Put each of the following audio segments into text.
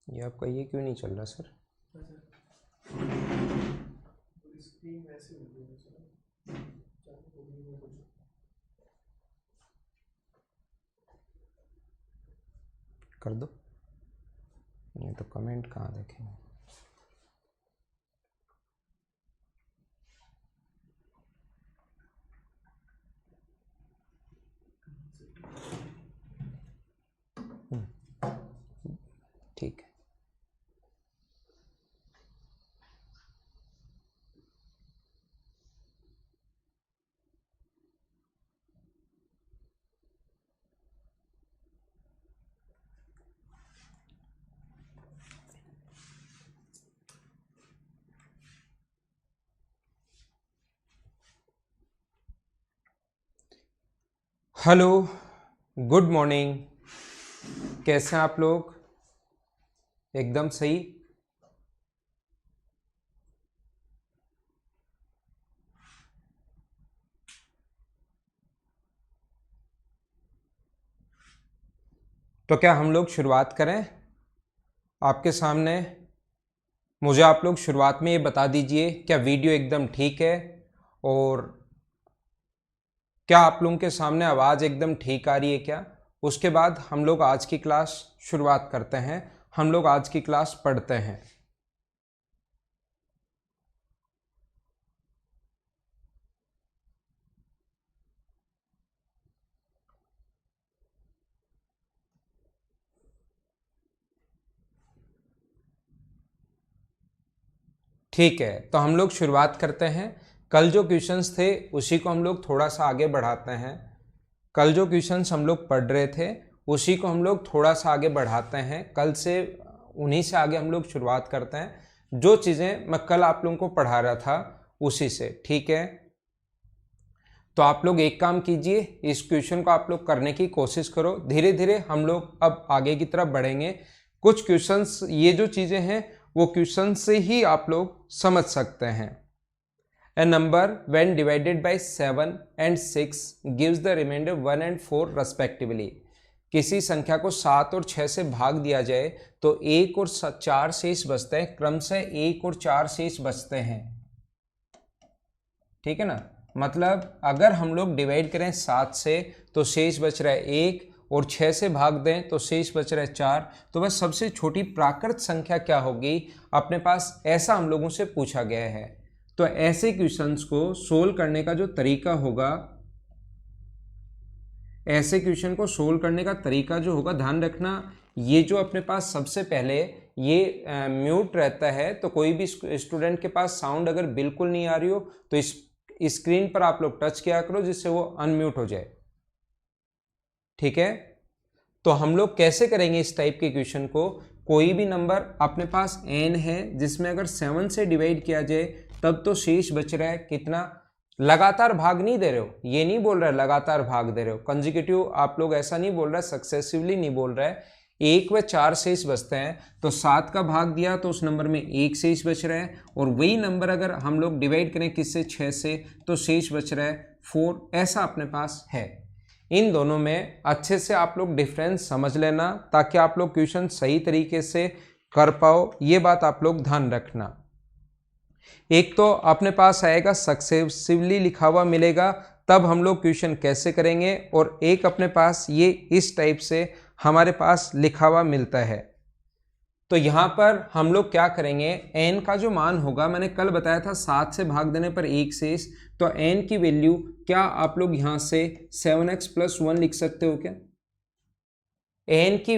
ये आपका ये क्यों नहीं चल रहा सर? कर दो। ये तो कमेंट कहाँ देखेंगे। ठीक है। Hello, good morning. कैसे हैं आप लोग? एकदम सही। तो क्या हम लोग शुरुआत करें? आपके सामने मुझे आप लोग शुरुआत में ये बता दीजिए, क्या वीडियो एकदम ठीक है और क्या आप लोगों के सामने आवाज़ एकदम ठीक आ रही है क्या? उसके बाद हम लोग आज की क्लास शुरुआत करते हैं, हम लोग आज की क्लास पढ़ते हैं। ठीक है, तो हम लोग शुरुआत करते हैं। कल जो क्वेश्चंस थे उसी को हम लोग थोड़ा सा आगे बढ़ाते हैं। कल जो क्वेश्चंस हम लोग पढ़ रहे थे उसी को हम लोग थोड़ा सा आगे बढ़ाते हैं। कल से उन्हीं से आगे हम लोग शुरुआत करते हैं। जो चीज़ें मैं कल आप लोगों को पढ़ा रहा था उसी से, ठीक है? तो आप लोग एक काम कीजिए, इस क्वेश्चन को आप लोग करने की कोशिश करो। धीरे धीरे हम लोग अब आगे की तरफ बढ़ेंगे। कुछ क्वेश्चंस, ये जो चीज़ें हैं वो क्वेश्चन से ही आप लोग समझ सकते हैं। A number when divided by 7 and 6 gives the remainder 1 and 4 respectively. किसी संख्या को 7 और 6 से भाग दिया जाए तो 1 और 4 शेष बचते हैं, क्रमशः 1 और 4 शेष बचते हैं। ठीक है ना? मतलब अगर हम लोग डिवाइड करें 7 से तो शेष बच रहा है 1, और 6 से भाग दें तो शेष बच रहा है 4। तो बस सबसे छोटी प्राकृत संख्या क्या होगी अपने पास, ऐसा हम लोगों से पूछा गया है। तो ऐसे क्वेश्चंस को सोल्व करने का जो तरीका होगा, ऐसे क्वेश्चन को सोल्व करने का तरीका जो होगा, ध्यान रखना, ये जो अपने पास सबसे पहले ये म्यूट रहता है। तो कोई भी स्टूडेंट के पास साउंड अगर बिल्कुल नहीं आ रही हो तो इस स्क्रीन पर आप लोग टच किया करो जिससे वो अनम्यूट हो जाए। ठीक है? तो हम लोग कैसे करेंगे इस टाइप के क्वेश्चन को? कोई भी नंबर अपने पास n है जिसमें अगर 7 से डिवाइड किया जाए तब तो शेष बच रहा है कितना? लगातार भाग नहीं दे रहे हो, ये नहीं बोल रहा है लगातार भाग दे रहे हो, कंसेक्यूटिव आप लोग ऐसा नहीं बोल रहा है, सक्सेसिवली नहीं बोल रहा है। 1 व 4 शेष बचते हैं, तो 7 का भाग दिया तो उस नंबर में 1 शेष बच रहा है, और वही नंबर अगर हम लोग डिवाइड करें किससे, 6 से, तो शेष बच रहा है 4। ऐसा अपने पास है। इन दोनों में अच्छे से आप लोग डिफरेंस समझ लेना ताकि आप लोग क्वेश्चन सही तरीके से कर पाओ, ये बात आप लोग ध्यान रखना। एक तो अपने पास आएगा सक्सेसिवली लिखा हुआ मिलेगा, तब हम लोग क्वेश्चन कैसे करेंगे, और एक अपने पास ये इस टाइप से हमारे पास लिखा हुआ मिलता है। तो यहाँ पर हम लोग क्या करेंगे, n का जो मान होगा, मैंने कल बताया था 7 से भाग देने पर 1 शेष, तो n की वैल्यू क्या आप लोग यहाँ से 7x + 1 लिख सकते हो क्या? n की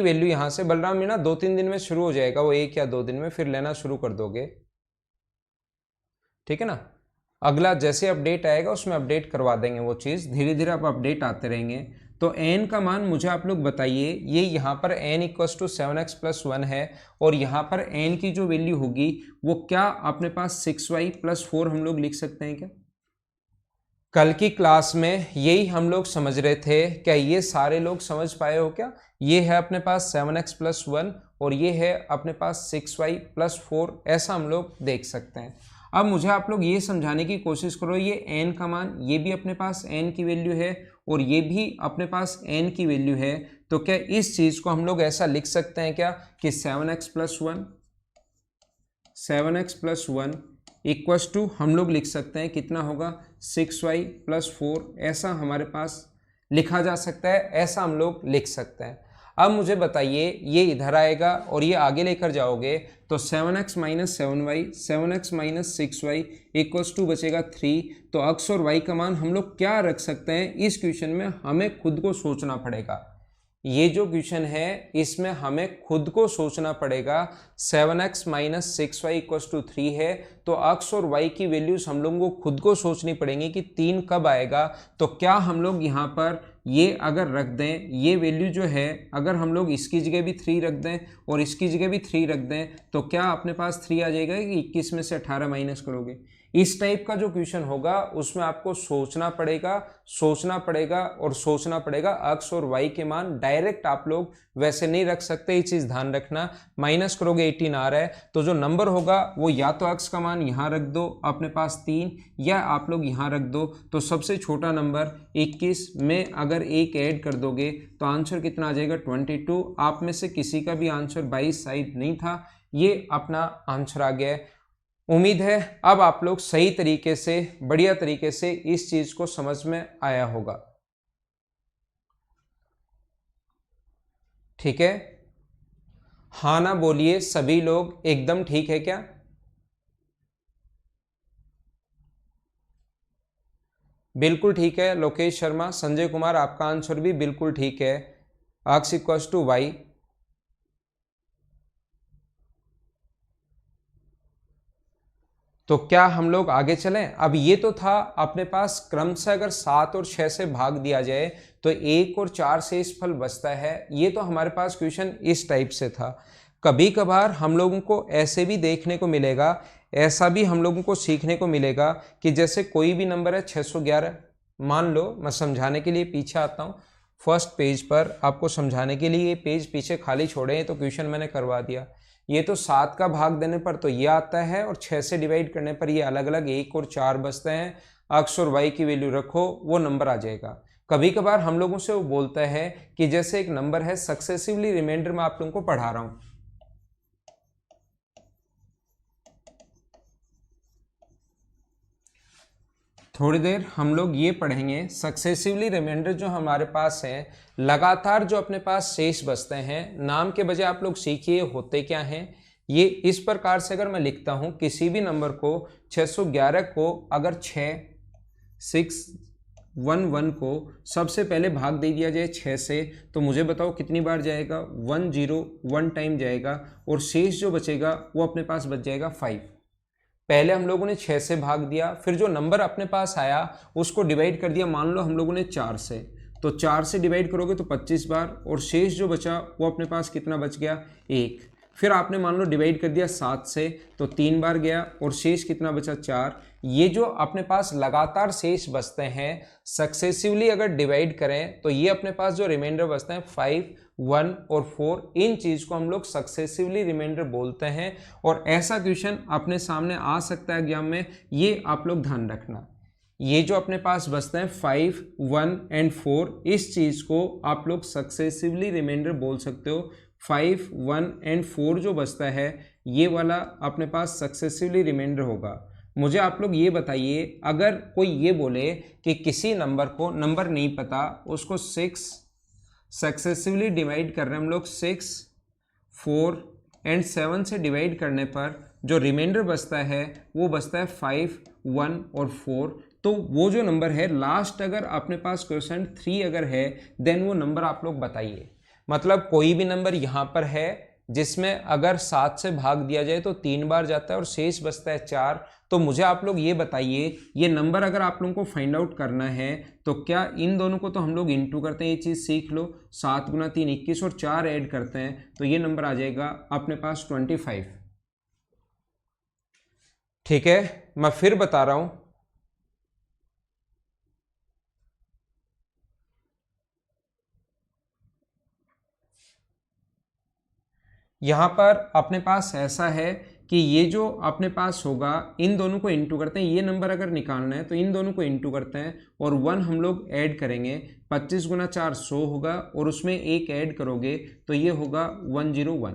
वैल्यू यहाँ से, बलराम मीणा 2-3 दिन में शुरू हो जाएगा वो, 1 या 2 दिन में फिर लेना शुरू कर दोगे। ठीक है ना? अगला जैसे अपडेट आएगा उसमें अपडेट करवा देंगे वो चीज़, धीरे धीरे आप अपडेट आते रहेंगे। तो n का मान मुझे आप लोग बताइए, ये यहाँ पर n = 7x + 1 है, और यहाँ पर n की जो वैल्यू होगी वो क्या अपने पास 6y + 4 हम लोग लिख सकते हैं क्या? कल की क्लास में यही हम लोग समझ रहे थे, क्या ये सारे लोग समझ पाए हो क्या? ये है अपने पास 7x + 1 और ये है अपने पास 6y + 4, ऐसा हम लोग देख सकते हैं। अब मुझे आप लोग ये समझाने की कोशिश करो, ये n का मान, ये भी अपने पास n की वैल्यू है और ये भी अपने पास n की वैल्यू है, तो क्या इस चीज को हम लोग ऐसा लिख सकते हैं क्या कि 7x+1 इक्वस टू हम लोग लिख सकते हैं कितना होगा 6y+4, ऐसा हमारे पास लिखा जा सकता है, ऐसा हम लोग लिख सकते हैं। अब मुझे बताइए ये इधर आएगा और ये आगे लेकर जाओगे तो 7x-7y 7x-6y इक्वल्स टू बचेगा 3। तो x और y का मान हम लोग क्या रख सकते हैं इस क्वेश्चन में, हमें खुद को सोचना पड़ेगा। ये जो क्वेश्चन है इसमें हमें खुद को सोचना पड़ेगा। 7x-6y इक्वल्स टू 3 है तो x और y की वैल्यूज हम लोगों को खुद को सोचनी पड़ेंगी कि 3 कब आएगा। तो क्या हम लोग यहाँ पर ये अगर रख दें, ये वैल्यू जो है अगर हम लोग इसकी जगह भी 3 रख दें और इसकी जगह भी 3 रख दें तो क्या अपने पास 3 आ जाएगा कि 21 में से 18 माइनस करोगे। इस टाइप का जो क्वेश्चन होगा उसमें आपको सोचना पड़ेगा और सोचना पड़ेगा। x और y के मान डायरेक्ट आप लोग वैसे नहीं रख सकते, ये चीज ध्यान रखना। माइनस करोगे 18 आ रहा है तो जो नंबर होगा वो या तो x का मान यहाँ रख दो अपने पास 3, या आप लोग यहाँ रख दो। तो सबसे छोटा नंबर 21 में अगर एक ऐड कर दोगे तो आंसर कितना आ जाएगा 22। आप में से किसी का भी आंसर 22 साइड नहीं था, ये अपना आंसर आ गया है। उम्मीद है अब आप लोग सही तरीके से, बढ़िया तरीके से इस चीज को समझ में आया होगा। ठीक है, हाँ ना बोलिए सभी लोग, एकदम ठीक है क्या? बिल्कुल ठीक है। लोकेश शर्मा, संजय कुमार, आपका आंसर भी बिल्कुल ठीक है। x equals to Y. तो क्या हम लोग आगे चलें? अब ये तो था अपने पास क्रमशः अगर 7 और 6 से भाग दिया जाए तो 1 और 4 से इस फल बचता है। ये तो हमारे पास क्वेश्चन इस टाइप से था। कभी कभार हम लोगों को ऐसे भी देखने को मिलेगा, ऐसा भी हम लोगों को सीखने को मिलेगा कि जैसे कोई भी नंबर है 611, मान लो, मैं समझाने के लिए पीछे आता हूँ फर्स्ट पेज पर, आपको समझाने के लिए ये पेज पीछे खाली छोड़े हैं तो क्वेश्चन मैंने करवा दिया। ये तो 7 का भाग देने पर तो ये आता है और 6 से डिवाइड करने पर ये अलग अलग 1 और 4 बचते हैं। x और y की वैल्यू रखो, वो नंबर आ जाएगा। कभी कभार हम लोगों से वो बोलता है कि जैसे एक नंबर है सक्सेसिवली रिमाइंडर में आप लोगों को पढ़ा रहा हूं, थोड़ी देर हम लोग ये पढ़ेंगे सक्सेसिवली रिमाइंडर जो हमारे पास है, लगातार जो अपने पास शेष बचते हैं। नाम के बजाय आप लोग सीखिए होते क्या हैं। ये इस प्रकार से अगर मैं लिखता हूं किसी भी नंबर को 611 को अगर 611 को सबसे पहले भाग दे दिया जाए 6 से तो मुझे बताओ कितनी बार जाएगा? 101 टाइम जाएगा और शेष जो बचेगा वो अपने पास बच जाएगा 5। पहले हम लोगों ने 6 से भाग दिया, फिर जो नंबर अपने पास आया उसको डिवाइड कर दिया, मान लो हम लोगों ने 4 से, तो 4 से डिवाइड करोगे तो 25 बार, और शेष जो बचा वो अपने पास कितना बच गया? 1। फिर आपने मान लो डिवाइड कर दिया 7 से तो 3 बार गया और शेष कितना बचा? 4। ये जो अपने पास लगातार शेष बचते हैं सक्सेसिवली अगर डिवाइड करें तो ये अपने पास जो रिमाइंडर बचते हैं 5, 1 और 4, इन चीज को हम लोग सक्सेसिवली रिमाइंडर बोलते हैं। और ऐसा क्वेश्चन अपने सामने आ सकता है एग्जाम में, ये आप लोग ध्यान रखना। ये जो अपने पास बचते हैं 5, 1 एंड 4, इस चीज को आप लोग सक्सेसिवली रिमाइंडर बोल सकते हो। 5, 1 एंड 4 जो बचता है ये वाला अपने पास सक्सेसिवली रिमाइंडर होगा। मुझे आप लोग ये बताइए, अगर कोई ये बोले कि किसी नंबर को, नंबर नहीं पता उसको 6 सक्सेसिवली डिवाइड कर रहे हैं हम लोग, 6, 4 एंड 7 से डिवाइड करने पर जो रिमाइंडर बचता है वो बचता है 5, 1 और 4। तो वो जो नंबर है लास्ट, अगर अपने पास क्वेश्चन 3 अगर है देन वो नंबर आप लोग बताइए। मतलब कोई भी नंबर यहाँ पर है जिसमें अगर 7 से भाग दिया जाए तो 3 बार जाता है और शेष बचता है 4, तो मुझे आप लोग ये बताइए ये नंबर अगर आप लोगों को फाइंड आउट करना है तो क्या इन दोनों को तो हम लोग इनटू करते हैं, ये चीज़ सीख लो। 7 गुना 3 21 और 4 ऐड करते हैं तो ये नंबर आ जाएगा अपने पास 25। ठीक है, मैं फिर बता रहा हूं, यहां पर अपने पास ऐसा है कि ये जो अपने पास होगा, इन दोनों को इंटू करते हैं, ये नंबर अगर निकालना है तो इन दोनों को इंटू करते हैं और 1 हम लोग ऐड करेंगे, 25 गुना 4 100 होगा और उसमें एक ऐड करोगे तो ये होगा 101।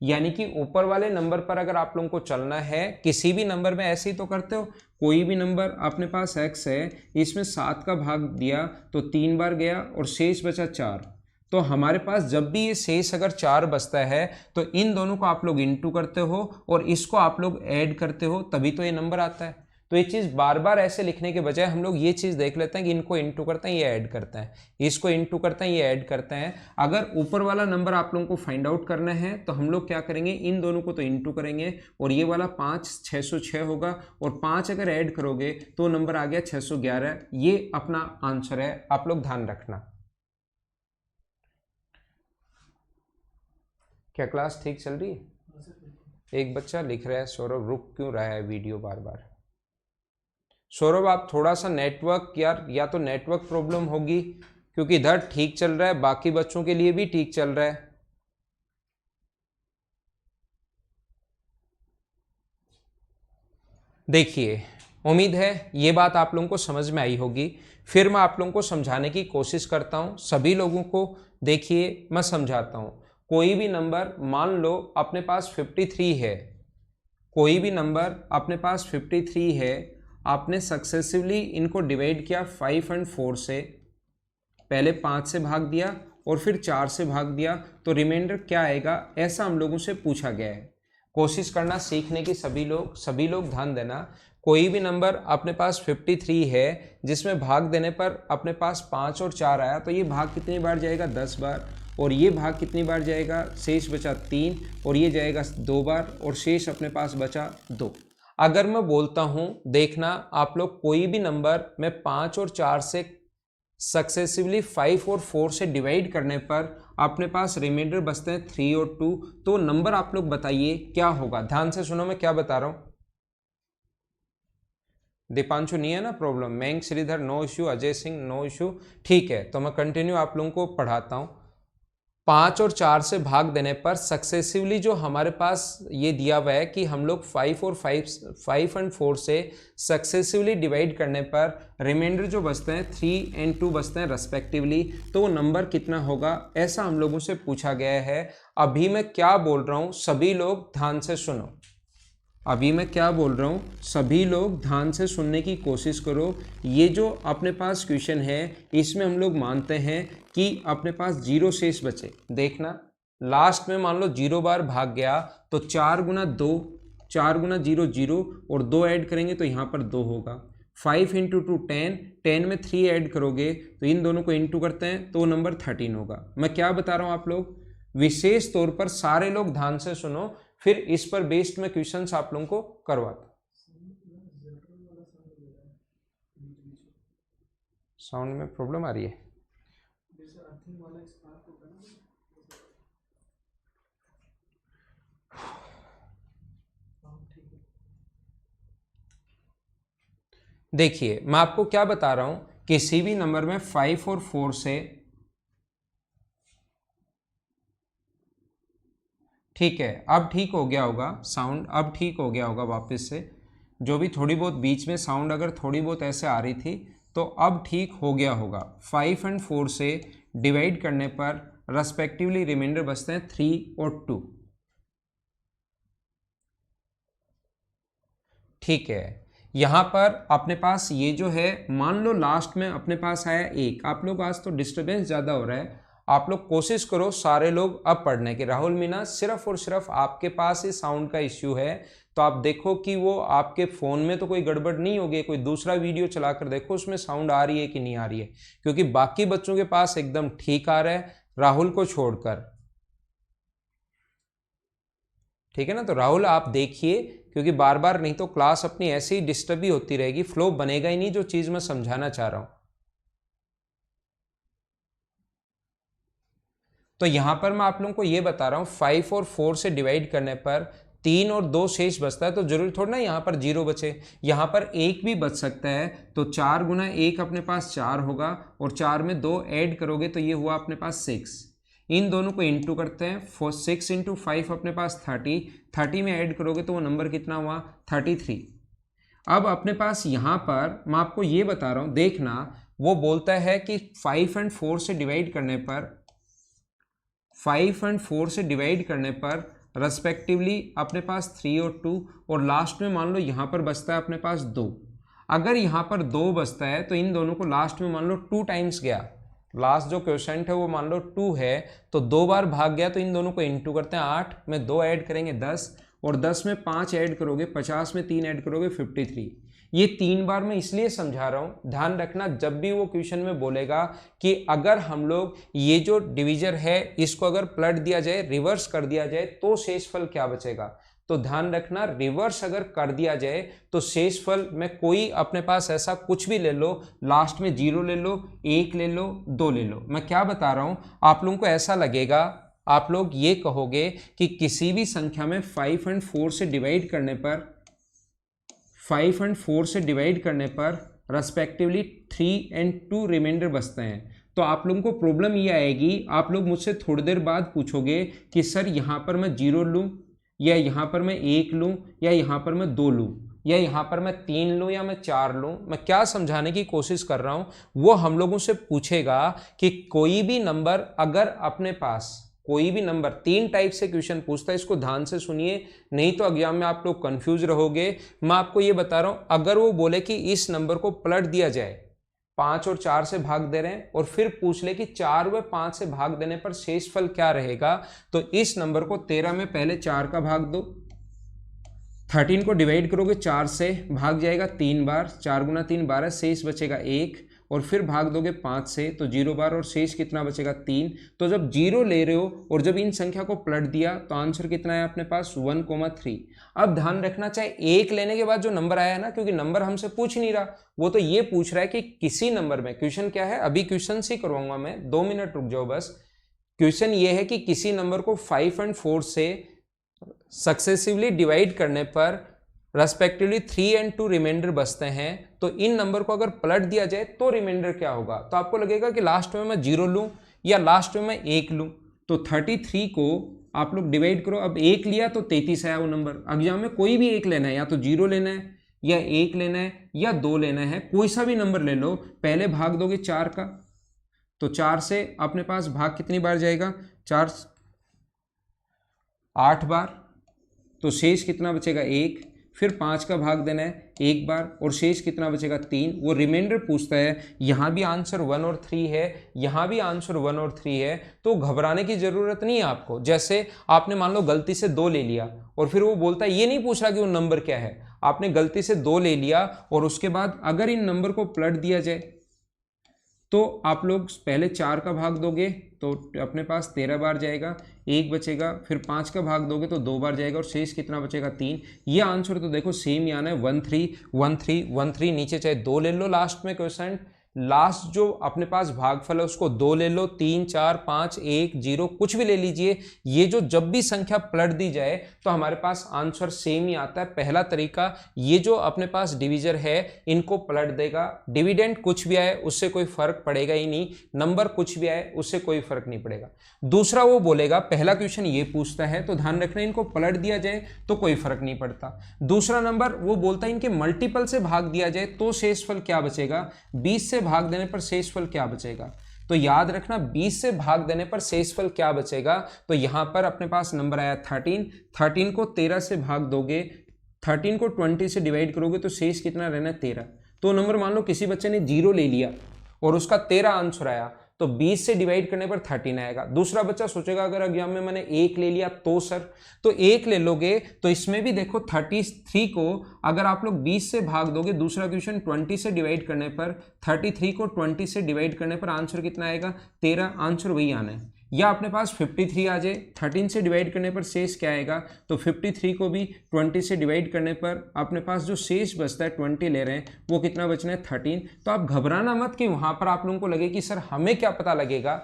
यानी कि ऊपर वाले नंबर पर अगर आप लोगों को चलना है, किसी भी नंबर में ऐसे ही तो करते हो, कोई भी नंबर अपने पास x है, इसमें 7 का भाग दिया तो 3 बार गया और शेष बचा 4। तो हमारे पास जब भी ये शेष अगर 4 बचता है तो इन दोनों को आप लोग इंटू करते हो और इसको आप लोग ऐड करते हो, तभी तो ये नंबर आता है। तो ये चीज़ बार बार ऐसे लिखने के बजाय हम लोग ये चीज़ देख लेते हैं कि इनको इंटू करते हैं, ये ऐड करते हैं, इसको इंटू करते हैं, ये ऐड करते हैं। अगर ऊपर वाला नंबर आप लोगों को फाइंड आउट करना है तो हम लोग क्या करेंगे, इन दोनों को तो इंटू करेंगे और ये वाला 5 606 होगा और 5 अगर ऐड करोगे तो नंबर आ गया 611। ये अपना आंसर है, आप लोग ध्यान रखना। क्या क्लास ठीक चल रही है? एक बच्चा लिख रहा है, सौरभ रुक क्यों रहा है वीडियो बार बार? सौरभ आप थोड़ा सा नेटवर्क, यार या तो नेटवर्क प्रॉब्लम होगी, क्योंकि इधर ठीक चल रहा है, बाकी बच्चों के लिए भी ठीक चल रहा है। देखिए, उम्मीद है ये बात आप लोगों को समझ में आई होगी। फिर मैं आप लोगों को समझाने की कोशिश करता हूँ, सभी लोगों को। देखिए मैं समझाता हूँ। कोई भी नंबर मान लो अपने पास 53 है, कोई भी नंबर अपने पास 53 है, आपने सक्सेसिवली इनको डिवाइड किया 5 और 4 से, पहले 5 से भाग दिया और फिर 4 से भाग दिया, तो रिमाइंडर क्या आएगा, ऐसा हम लोगों से पूछा गया है। कोशिश करना सीखने की सभी लोग ध्यान देना। कोई भी नंबर अपने पास 53 है जिसमें भाग देने पर अपने पास 5 और 4 आया, तो ये भाग कितनी बार जाएगा, 10 बार, और ये भाग कितनी बार जाएगा, शेष बचा 3, और ये जाएगा 2 बार और शेष अपने पास बचा 2। अगर मैं बोलता हूं, देखना आप लोग, कोई भी नंबर में 5 और 4 से सक्सेसिवली 5 और 4 से डिवाइड करने पर अपने पास रिमाइंडर बचते हैं 3 और 2, तो नंबर आप लोग बताइए क्या होगा। ध्यान से सुनो मैं क्या बता रहा हूं। दीपांशु नहीं है ना प्रॉब्लम, मैंग Shridhar no issue, Ajay Singh no issue, ठीक है। तो मैं कंटिन्यू आप लोगों को पढ़ाता हूं। 5 और 4 से भाग देने पर सक्सेसिवली जो हमारे पास ये दिया हुआ है कि हम लोग 5 और 4 से सक्सेसिवली डिवाइड करने पर रिमाइंडर जो बचते हैं 3 और 2 बचते हैं रेस्पेक्टिवली, तो वो नंबर कितना होगा, ऐसा हम लोगों से पूछा गया है। अभी मैं क्या बोल रहा हूँ सभी लोग ध्यान से सुनो। अभी मैं क्या बोल रहा हूँ सभी लोग ध्यान से सुनने की कोशिश करो। ये जो अपने पास क्वेश्चन है इसमें हम लोग मानते हैं कि अपने पास 0 शेष बचे। देखना लास्ट में मान लो 0 बार भाग गया तो 4 गुना 2, 4 गुना 0 0 और 2 ऐड करेंगे तो यहाँ पर 2 होगा। 5 इंटू 2 10, 10 में 3 ऐड करोगे तो इन दोनों को इंटू करते हैं तो नंबर 13 होगा। मैं क्या बता रहा हूँ आप लोग, विशेष तौर पर सारे लोग ध्यान से सुनो, फिर इस पर बेस्ड में क्वेश्चंस आप लोगों को करवाता। साउंड में प्रॉब्लम आ रही है? देखिए मैं आपको क्या बता रहा हूं, किसी भी नंबर में 5 और 4 से, ठीक है अब ठीक हो गया होगा साउंड, अब ठीक हो गया होगा वापस से। जो भी थोड़ी बहुत बीच में साउंड अगर थोड़ी बहुत ऐसे आ रही थी तो अब ठीक हो गया होगा। 5 और 4 से डिवाइड करने पर रेस्पेक्टिवली रिमाइंडर बचते हैं 3 और 2। ठीक है, यहाँ पर अपने पास ये जो है, मान लो लास्ट में अपने पास आया 1। आप लोग आज तो डिस्टर्बेंस ज़्यादा हो रहा है, आप लोग कोशिश करो सारे लोग अब पढ़ने के। राहुल मीना सिर्फ और सिर्फ आपके पास ही साउंड का इश्यू है, तो आप देखो कि वो आपके फ़ोन में तो कोई गड़बड़ नहीं होगी, कोई दूसरा वीडियो चलाकर देखो उसमें साउंड आ रही है कि नहीं आ रही है, क्योंकि बाकी बच्चों के पास एकदम ठीक आ रहा है राहुल को छोड़कर। ठीक है ना, तो राहुल आप देखिए, क्योंकि बार बार नहीं तो क्लास अपनी ऐसे ही डिस्टर्ब ही होती रहेगी, फ्लो बनेगा ही नहीं जो चीज़ मैं समझाना चाह रहा हूं। तो यहां पर मैं आप लोगों को यह बता रहा हूं 5 और 4 से डिवाइड करने पर 3 और 2 शेष बचता है, तो जरूरी थोड़ा ना यहां पर 0 बचे, यहां पर 1 भी बच सकता है। तो 4 गुना 1 अपने पास 4 होगा और 4 में 2 ऐड करोगे तो ये हुआ अपने पास 6। इन दोनों को इंटू करते हैं। 6 इंटू 5 अपने पास 30, 30 में ऐड करोगे तो वो नंबर कितना हुआ 33। अब अपने पास यहाँ पर मैं आपको ये बता रहा हूँ, देखना वो बोलता है कि 5 और 4 से डिवाइड करने पर, 5 और 4 से डिवाइड करने पर रेस्पेक्टिवली अपने पास 3 और 2, और लास्ट में मान लो यहाँ पर बचता है अपने पास 2। अगर यहाँ पर 2 बचता है तो इन दोनों को लास्ट में मान लो 2 टाइम्स गया, लास्ट जो क्वेश्चन है वो मान लो 2 है तो 2 बार भाग गया, तो इन दोनों को इंटू करते हैं। 8 में 2 ऐड करेंगे 10, और 10 में 5 ऐड करोगे 50 में 3 ऐड करोगे 53। ये 3 बार मैं इसलिए समझा रहा हूं, ध्यान रखना जब भी वो क्वेश्चन में बोलेगा कि अगर हम लोग ये जो डिवीजर है इसको अगर पलट दिया जाए, रिवर्स कर दिया जाए तो शेषफल क्या बचेगा, तो ध्यान रखना रिवर्स अगर कर दिया जाए तो शेषफल में कोई अपने पास ऐसा कुछ भी ले लो, लास्ट में 0 ले लो, 1 ले लो, 2 ले लो। मैं क्या बता रहा हूं, आप लोगों को ऐसा लगेगा, आप लोग ये कहोगे कि किसी भी संख्या में 5 और 4 से डिवाइड करने पर, 5 और 4 से डिवाइड करने पर रेस्पेक्टिवली 3 और 2 रिमाइंडर बचते हैं, तो आप लोगों को प्रॉब्लम ये आएगी, आप लोग मुझसे थोड़ी देर बाद पूछोगे कि सर यहाँ पर मैं 0 लूँ या यहाँ पर मैं 1 लूँ या यहाँ पर मैं 2 लूँ या यहाँ पर मैं 3 लूँ या मैं 4 लूँ। मैं क्या समझाने की कोशिश कर रहा हूँ, वो हम लोगों से पूछेगा कि कोई भी नंबर अगर अपने पास, कोई भी नंबर, 3 टाइप से क्वेश्चन पूछता है, इसको ध्यान से सुनिए नहीं तो एग्जाम में आप लोग कंफ्यूज रहोगे। मैं आपको ये बता रहा हूँ, अगर वो बोले कि इस नंबर को पलट दिया जाए, 5 और 4 से भाग दे रहे हैं, और फिर पूछ ले कि 4 व 5 से भाग देने पर शेषफल क्या रहेगा, तो इस नंबर को 13 में पहले 4 का भाग दो, 13 को डिवाइड करोगे 4 से, भाग जाएगा 3 बार, 4 गुना 3 12, शेष बचेगा 1, और फिर भाग दोगे 5 से तो 0 बार, और शेष कितना बचेगा 3। तो जब 0 ले रहे हो और जब इन संख्या को पलट दिया तो आंसर कितना है अपने पास 1,3। अब ध्यान रखना, चाहे 1 लेने के बाद जो नंबर आया है ना, क्योंकि नंबर हमसे पूछ नहीं रहा, वो तो ये पूछ रहा है कि किसी नंबर में, क्वेश्चन क्या है अभी क्वेश्चन से करवाऊंगा मैं, 2 मिनट रुक जाओ बस। क्वेश्चन ये है कि किसी नंबर को 5 और 4 से सक्सेसिवली डिवाइड करने पर रेस्पेक्टिवली 3 और 2 रिमाइंडर बचते हैं, तो इन नंबर को अगर पलट दिया जाए तो रिमाइंडर क्या होगा। तो आपको लगेगा कि लास्ट में मैं 0 लूं या लास्ट में मैं 1 लूं, तो 33 को आप लोग डिवाइड करो। अब 1 लिया तो 33 आया वो नंबर। एग्जाम में कोई भी 1 लेना है, या तो 0 लेना है या 1 लेना है या 2 लेना है, कोई सा भी नंबर ले लो, पहले भाग दोगे 4 का, तो 4 से अपने पास भाग कितनी बार जाएगा, 4 8 बार, तो शेष कितना बचेगा 1, फिर 5 का भाग देना है 1 बार, और शेष कितना बचेगा 3। वो रिमाइंडर पूछता है, यहाँ भी आंसर 1 और 3 है, यहाँ भी आंसर 1 और 3 है, तो घबराने की जरूरत नहीं है आपको। जैसे आपने मान लो गलती से 2 ले लिया और फिर वो बोलता है, ये नहीं पूछ रहा कि वो नंबर क्या है, आपने गलती से 2 ले लिया और उसके बाद अगर इन नंबर को पलट दिया जाए तो आप लोग पहले 4 का भाग दोगे तो अपने पास 13 बार जाएगा, 1 बचेगा, फिर 5 का भाग दोगे तो 2 बार जाएगा, और शेष कितना बचेगा 3। ये आंसर तो देखो सेम ही आना है, 1 3 1 3 1 3, नीचे चाहे 2 ले लो लास्ट में क्वेश्चन, लास्ट जो अपने पास भागफल है उसको 2 ले लो, 3 4 5 1 0 कुछ भी ले लीजिए। ये जो जब भी संख्या पलट दी जाए तो हमारे पास आंसर सेम ही आता है। पहला तरीका, ये जो अपने पास डिवीजर है इनको पलट देगा, डिविडेंड कुछ भी आए उससे कोई फर्क पड़ेगा ही नहीं, नंबर कुछ भी आए उससे कोई फर्क नहीं पड़ेगा। दूसरा वो बोलेगा, पहला क्वेश्चन ये पूछता है तो ध्यान रखना इनको पलट दिया जाए तो कोई फर्क नहीं पड़ता। दूसरा नंबर वो बोलता है इनके मल्टीपल से भाग दिया जाए तो शेषफल क्या बचेगा, 20 से भाग देने पर शेषफल क्या बचेगा। तो याद रखना 20 से भाग देने पर शेषफल क्या बचेगा, तो यहां पर अपने पास नंबर आया 13, 13 को 13 से भाग दोगे, 13 को 20 से डिवाइड करोगे तो शेष कितना रहना है 13। तो नंबर मान लो किसी बच्चे ने 0 ले लिया और उसका 13 आंसर आया, तो 20 से डिवाइड करने पर 13 आएगा। दूसरा बच्चा सोचेगा अगर एग्जाम में मैंने 1 ले लिया तो सर, तो 1 ले लोगे तो इसमें भी देखो 33 को अगर आप लोग 20 से भाग दोगे, दूसरा क्वेश्चन 20 से डिवाइड करने पर, 33 को 20 से डिवाइड करने पर आंसर कितना आएगा 13, आंसर वही आना है। या अपने पास 53 आ जाए, 13 से डिवाइड करने पर शेष क्या आएगा, तो 53 को भी 20 से डिवाइड करने पर अपने पास जो शेष बचता है 20 ले रहे हैं वो कितना बचना है 13। तो आप घबराना मत कि वहां पर आप लोगों को लगे कि सर हमें क्या पता लगेगा,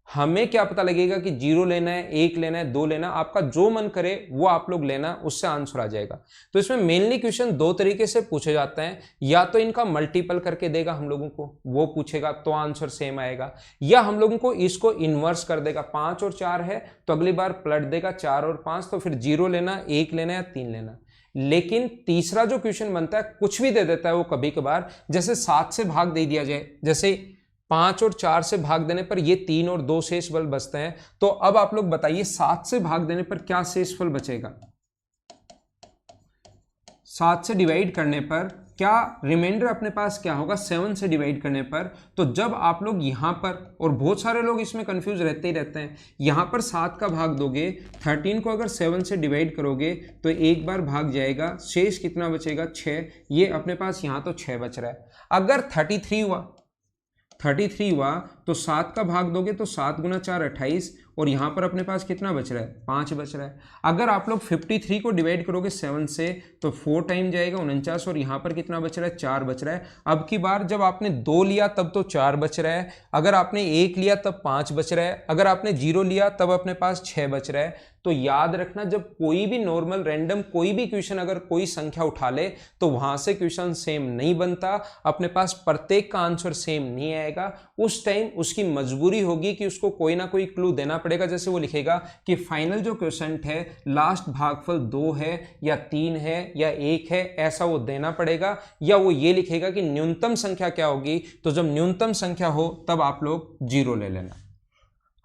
हमें क्या पता लगेगा कि 0 लेना है, 1 लेना है, 2 लेना है, आपका जो मन करे वो आप लोग लेना, उससे आंसर आ जाएगा। तो इसमें मेनली क्वेश्चन दो तरीके से पूछे जाते हैं, या तो इनका मल्टीपल करके देगा हम लोगों को, वो पूछेगा तो आंसर सेम आएगा, या हम लोगों को इसको इन्वर्स कर देगा, 5 और 4 है तो अगली बार पलट देगा 4 और 5, तो फिर 0 लेना, 1 लेना या 3 लेना। लेकिन तीसरा जो क्वेश्चन बनता है कुछ भी दे देता है वो कभी कभार, जैसे 7 से भाग दे दिया जाए, जैसे 5 और 4 से भाग देने पर ये 3 और 2 शेषफल बचते हैं। तो अब आप लोग बताइए 7 से भाग देने पर क्या शेषफल बचेगा, 7 से डिवाइड करने पर क्या रिमाइंडर अपने पास क्या होगा, 7 से डिवाइड करने पर। तो जब आप लोग यहां पर, और बहुत सारे लोग इसमें कंफ्यूज रहते ही रहते हैं, यहां पर 7 का भाग दोगे, 13 को अगर 7 से डिवाइड करोगे तो एक बार भाग जाएगा, शेष कितना बचेगा 6, ये अपने पास यहां तो 6 बच रहा है। अगर 33 हुआ तो 7 का भाग दोगे तो 7 गुना 4 28, और यहां पर अपने पास कितना बच रहा है, 5 बच रहा है। अगर आप लोग 53 को डिवाइड करोगे 7 से तो 4 टाइम जाएगा 49, और यहां पर कितना बच रहा है, 4 बच रहा है। अब की बार जब आपने 2 लिया तब तो 4 बच रहा है, अगर आपने 1 लिया तब 5 बच रहा है, अगर आपने 0 लिया तब अपने पास 6 बच रहा है। तो याद रखना, जब कोई भी नॉर्मल रैंडम कोई भी क्वेश्चन अगर कोई संख्या उठा ले तो वहां से क्वेश्चन सेम नहीं बनता, अपने पास प्रत्येक का आंसर सेम नहीं आएगा। उस टाइम उसकी मजबूरी होगी कि उसको कोई ना कोई क्लू देना पड़ेगा, जैसे वो लिखेगा कि फाइनल जो क्वेश्चन है लास्ट भागफल 2 है या 3 है या 1 है, ऐसा वो देना पड़ेगा। या वो ये लिखेगा कि न्यूनतम संख्या क्या होगी, तो जब न्यूनतम संख्या हो तब आप लोग 0 ले लेना।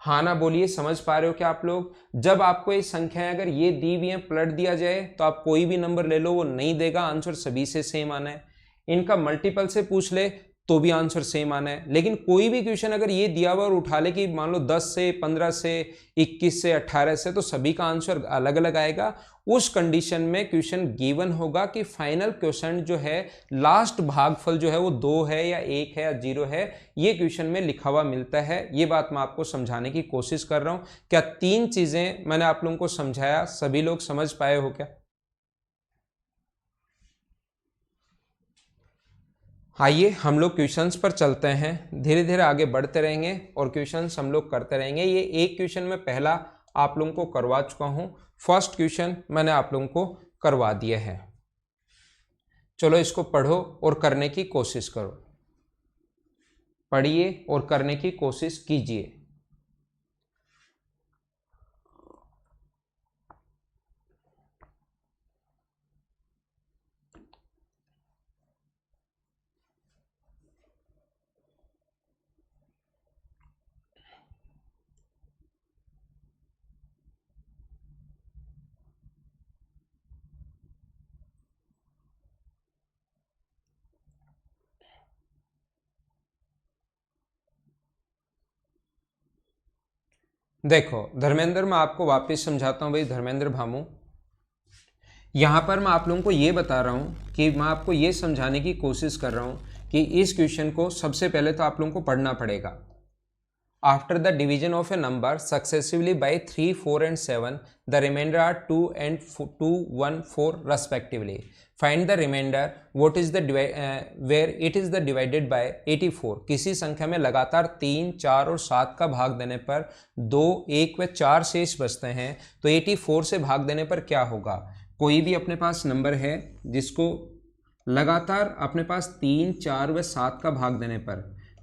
हाँ ना बोलिए, समझ पा रहे हो क्या आप लोग? जब आपको ये संख्याएं अगर ये दी हुई हैं पलट दिया जाए तो आप कोई भी नंबर ले लो वो नहीं देगा, आंसर सभी से सेम आना है। इनका मल्टीपल से पूछ ले तो भी आंसर सेम आना है। लेकिन कोई भी क्वेश्चन अगर ये दिया हुआ और उठा ले कि मान लो 10 से 15 से 21 से 18 से, तो सभी का आंसर अलग अलग आएगा। उस कंडीशन में क्वेश्चन गिवन होगा कि फाइनल क्वेश्चन जो है लास्ट भागफल जो है वो 2 है या 1 है या 0 है, ये क्वेश्चन में लिखा हुआ मिलता है। ये बात मैं आपको समझाने की कोशिश कर रहा हूं। क्या 3 चीजें मैंने आप लोगों को समझाया, सभी लोग समझ पाए हो क्या? आइए हम लोग क्वेश्चंस पर चलते हैं, धीरे धीरे आगे बढ़ते रहेंगे और क्वेश्चंस हम लोग करते रहेंगे। ये एक क्वेश्चन में पहला आप लोगों को करवा चुका हूं, फर्स्ट क्वेश्चन मैंने आप लोगों को करवा दिया है। चलो इसको पढ़ो और करने की कोशिश करो, पढ़िए और करने की कोशिश कीजिए। देखो धर्मेंद्र, मैं आपको वापस समझाता हूं भाई, धर्मेंद्र भामू, यहां पर मैं आप लोगों को ये बता रहा हूं कि मैं आपको ये समझाने की कोशिश कर रहा हूं कि इस क्वेश्चन को सबसे पहले तो आप लोगों को पढ़ना पड़ेगा। After the division of a number successively by 3, 4 and 7, the remainder are 2 and 2, 1, 4 respectively. Find the remainder what is the where it is the divided by 84. किसी संख्या में लगातार 3, 4 और 7 का भाग देने पर 2, 1 व 4 शेष बचते हैं, तो 84 से भाग देने पर क्या होगा? कोई भी अपने पास नंबर है जिसको लगातार अपने पास 3, 4 व 7 का भाग देने पर,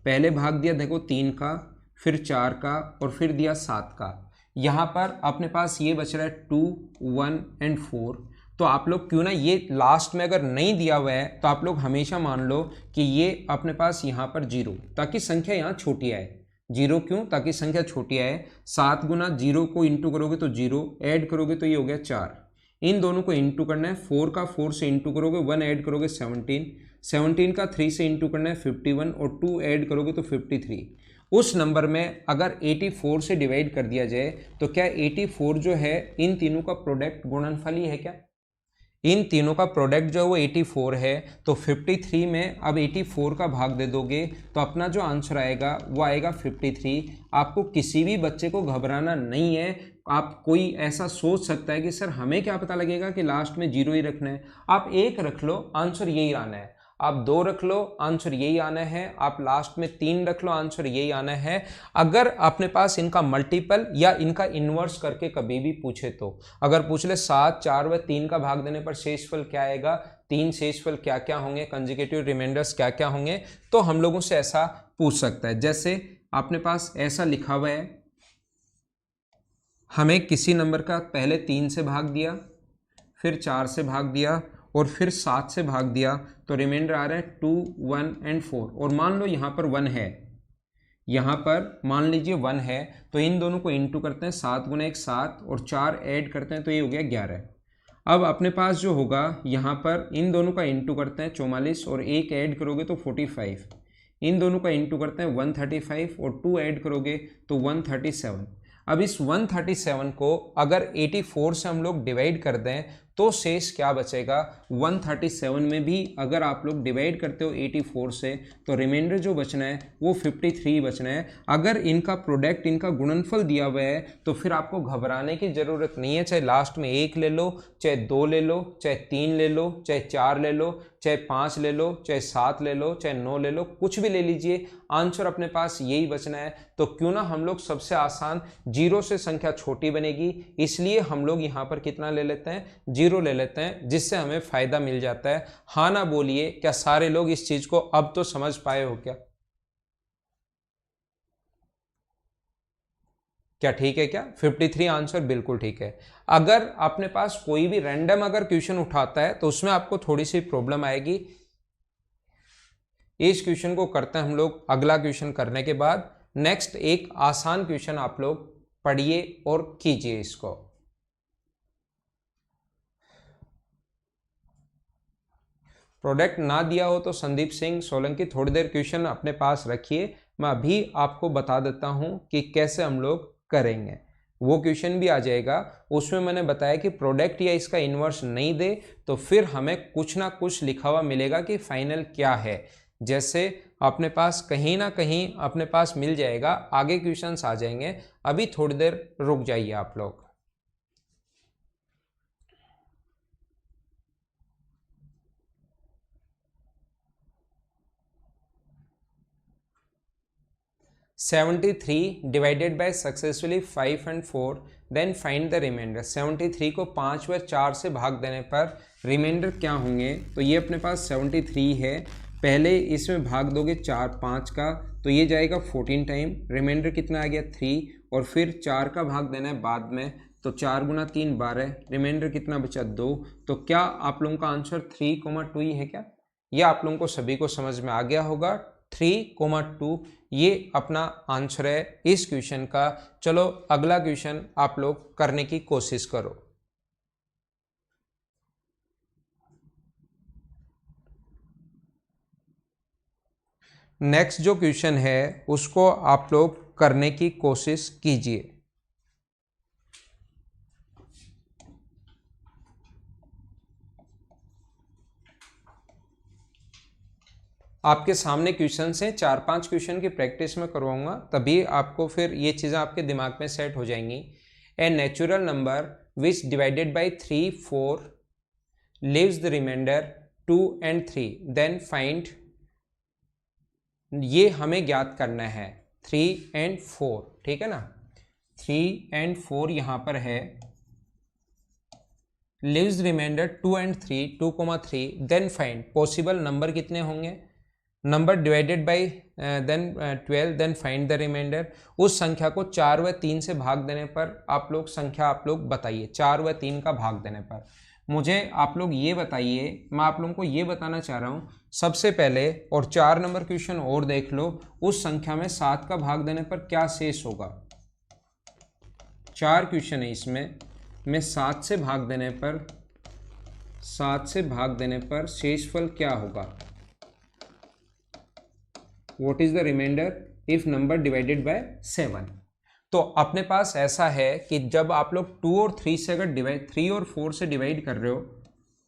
पहले भाग दिया देखो 3 का, फिर 4 का और फिर दिया 7 का, यहाँ पर अपने पास ये बच रहा है 2, 1 and 4। तो आप लोग क्यों ना ये लास्ट में अगर नहीं दिया हुआ है तो आप लोग हमेशा मान लो कि ये अपने पास यहाँ पर 0, ताकि संख्या यहाँ छोटी आए। 0 क्यों? ताकि संख्या छोटी आए। 7 गुना 0 को इंटू करोगे तो 0, ऐड करोगे तो ये हो गया 4, इन दोनों को इंटू करना है। 4 का 4 से इंटू करोगे, 1 ऐड करोगे 17, 17 का 3 से इंटू करना है 51, और 2 ऐड करोगे तो 53। उस नंबर में अगर 84 से डिवाइड कर दिया जाए तो क्या 84 जो है इन तीनों का प्रोडक्ट गुणनफल ही है क्या? इन तीनों का प्रोडक्ट जो है वो 84 है। तो 53 में अब 84 का भाग दे दोगे तो अपना जो आंसर आएगा वो आएगा 53। आपको किसी भी बच्चे को घबराना नहीं है। आप कोई ऐसा सोच सकता है कि सर हमें क्या पता लगेगा कि लास्ट में 0 ही रखना है, आप 1 रख लो, आंसर यही आना है। आप 2 रख लो, आंसर यही आना है। आप लास्ट में 3 रख लो, आंसर यही आना है। अगर अपने पास इनका मल्टीपल या इनका इन्वर्स करके कभी भी पूछे तो, अगर पूछ ले 7, 4 व 3 का भाग देने पर शेषफल क्या आएगा, 3 शेषफल क्या क्या होंगे, कंसेक्यूटिव रिमाइंडर्स क्या क्या होंगे, तो हम लोगों से ऐसा पूछ सकता है। जैसे आपने पास ऐसा लिखा हुआ है, हमें किसी नंबर का पहले 3 से भाग दिया, फिर 4 से भाग दिया और फिर 7 से भाग दिया, तो रिमाइंडर आ रहा है 2, 1 एंड 4। और मान लो यहाँ पर 1 है, यहाँ पर मान लीजिए 1 है, तो इन दोनों को इंटू करते हैं, 7 गुना 1 7 और 4 ऐड करते हैं तो ये हो गया 11। अब अपने पास जो होगा यहाँ पर इन दोनों का इंटू करते हैं 44 और 1 ऐड करोगे तो 45, इन दोनों का इंटू करते हैं 135 और 2 ऐड करोगे तो 137। अब इस 137 को अगर 84 से हम लोग डिवाइड कर दें तो शेष क्या बचेगा, 137 में भी अगर आप लोग डिवाइड करते हो 84 से तो रिमाइंडर जो बचना है वो 53 बचना है। अगर इनका प्रोडक्ट, इनका गुणनफल दिया हुआ है तो फिर आपको घबराने की ज़रूरत नहीं है। चाहे लास्ट में 1 ले लो, चाहे 2 ले लो, चाहे 3 ले लो, चाहे 4 ले लो, चाहे 5 ले लो, चाहे 7 ले लो, चाहे 9 ले लो, कुछ भी ले लीजिए, आंसर अपने पास यही बचना है। तो क्यों ना हम लोग सबसे आसान 0 से संख्या छोटी बनेगी, इसलिए हम लोग यहाँ पर कितना ले लेते हैं, 0 ले लेते हैं, जिससे हमें फायदा मिल जाता है। हाँ ना बोलिए, क्या सारे लोग इस चीज को अब तो समझ पाए हो क्या? क्या ठीक है क्या? 53 आंसर बिल्कुल ठीक है। अगर अपने पास कोई भी रैंडम अगर क्वेश्चन उठाता है तो उसमें आपको थोड़ी सी प्रॉब्लम आएगी। इस क्वेश्चन को करते हैं हम लोग अगला क्वेश्चन करने के बाद। नेक्स्ट एक आसान क्वेश्चन आप लोग पढ़िए और कीजिए इसको। प्रोडक्ट ना दिया हो तो संदीप सिंह सोलंकी थोड़ी देर क्वेश्चन अपने पास रखिए, मैं अभी आपको बता देता हूं कि कैसे हम लोग करेंगे। वो क्वेश्चन भी आ जाएगा, उसमें मैंने बताया कि प्रोडक्ट या इसका इन्वर्स नहीं दे तो फिर हमें कुछ ना कुछ लिखा हुआ मिलेगा कि फाइनल क्या है। जैसे अपने पास कहीं ना कहीं अपने पास मिल जाएगा, आगे क्वेश्चंस आ जाएंगे, अभी थोड़ी देर रुक जाइए आप लोग। (73) divided by successfully 5 and 4, then find the remainder. 73 को 5 व 4 से भाग देने पर रिमाइंडर क्या होंगे, तो ये अपने पास 73 है, पहले इसमें भाग दोगे 4 5 का तो ये जाएगा 14 टाइम, रिमाइंडर कितना आ गया 3, और फिर 4 का भाग देना है बाद में, तो 4 गुना 3 12, रिमाइंडर कितना बचा 2। तो क्या आप लोगों का आंसर 3,2 ही है क्या? ये आप लोगों को सभी को समझ में आ गया होगा। 3,2 ये अपना आंसर है इस क्वेश्चन का। चलो अगला क्वेश्चन आप लोग करने की कोशिश करो। नेक्स्ट जो क्वेश्चन है उसको आप लोग करने की कोशिश कीजिए। आपके सामने क्वेश्चन हैं, 4-5 क्वेश्चन की प्रैक्टिस में करवाऊंगा, तभी आपको फिर ये चीज़ें आपके दिमाग में सेट हो जाएंगी। A natural number which divided by 3 4 leaves the remainder 2 and 3, then find. ये हमें ज्ञात करना है 3 and 4, ठीक है ना। 3 and 4 यहाँ पर है, leaves remainder 2 and 3, 2,3, then find possible number कितने होंगे, number divided by then 12, then find the remainder. उस संख्या को 4 व 3 से भाग देने पर आप लोग संख्या आप लोग बताइए, 4 व 3 का भाग देने पर मुझे आप लोग ये बताइए। मैं आप लोगों को ये बताना चाह रहा हूँ सबसे पहले, और 4 नंबर क्वेश्चन और देख लो, उस संख्या में 7 का भाग देने पर क्या शेष होगा। 4 क्वेश्चन है इसमें, में 7 से भाग देने पर, 7 से भाग देने पर शेषफल क्या होगा, What is the remainder if number divided by 7। तो अपने पास ऐसा है कि जब आप लोग 2 और 3 से अगर डिवाइड, 3 और 4 से डिवाइड कर रहे हो,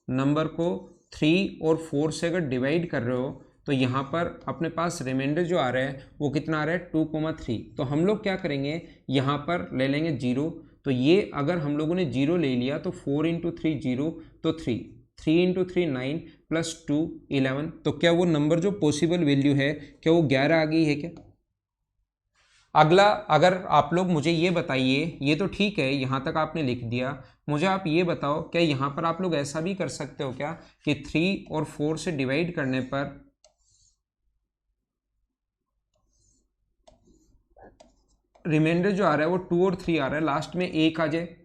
नंबर को 3 और 4 से अगर डिवाइड कर रहे हो तो यहाँ पर अपने पास रिमाइंडर जो आ रहा है वो कितना आ रहा है 2,3। तो हम लोग क्या करेंगे, यहाँ पर ले लेंगे 0, तो ये अगर हम लोगों ने 0 ले लिया तो 4 × 3 0, तो 3 3 इंटू 3 9 प्लस 2 11। तो क्या वो नंबर जो पॉसिबल वैल्यू है क्या वो 11 आ गई है क्या? अगला, अगर आप लोग मुझे ये बताइए, ये तो ठीक है यहाँ तक आपने लिख दिया, मुझे आप ये बताओ क्या यहाँ पर आप लोग ऐसा भी कर सकते हो क्या कि 3 और 4 से डिवाइड करने पर रिमाइंडर जो आ रहा है वो 2 और 3 आ रहा है, लास्ट में 1 आ जाए।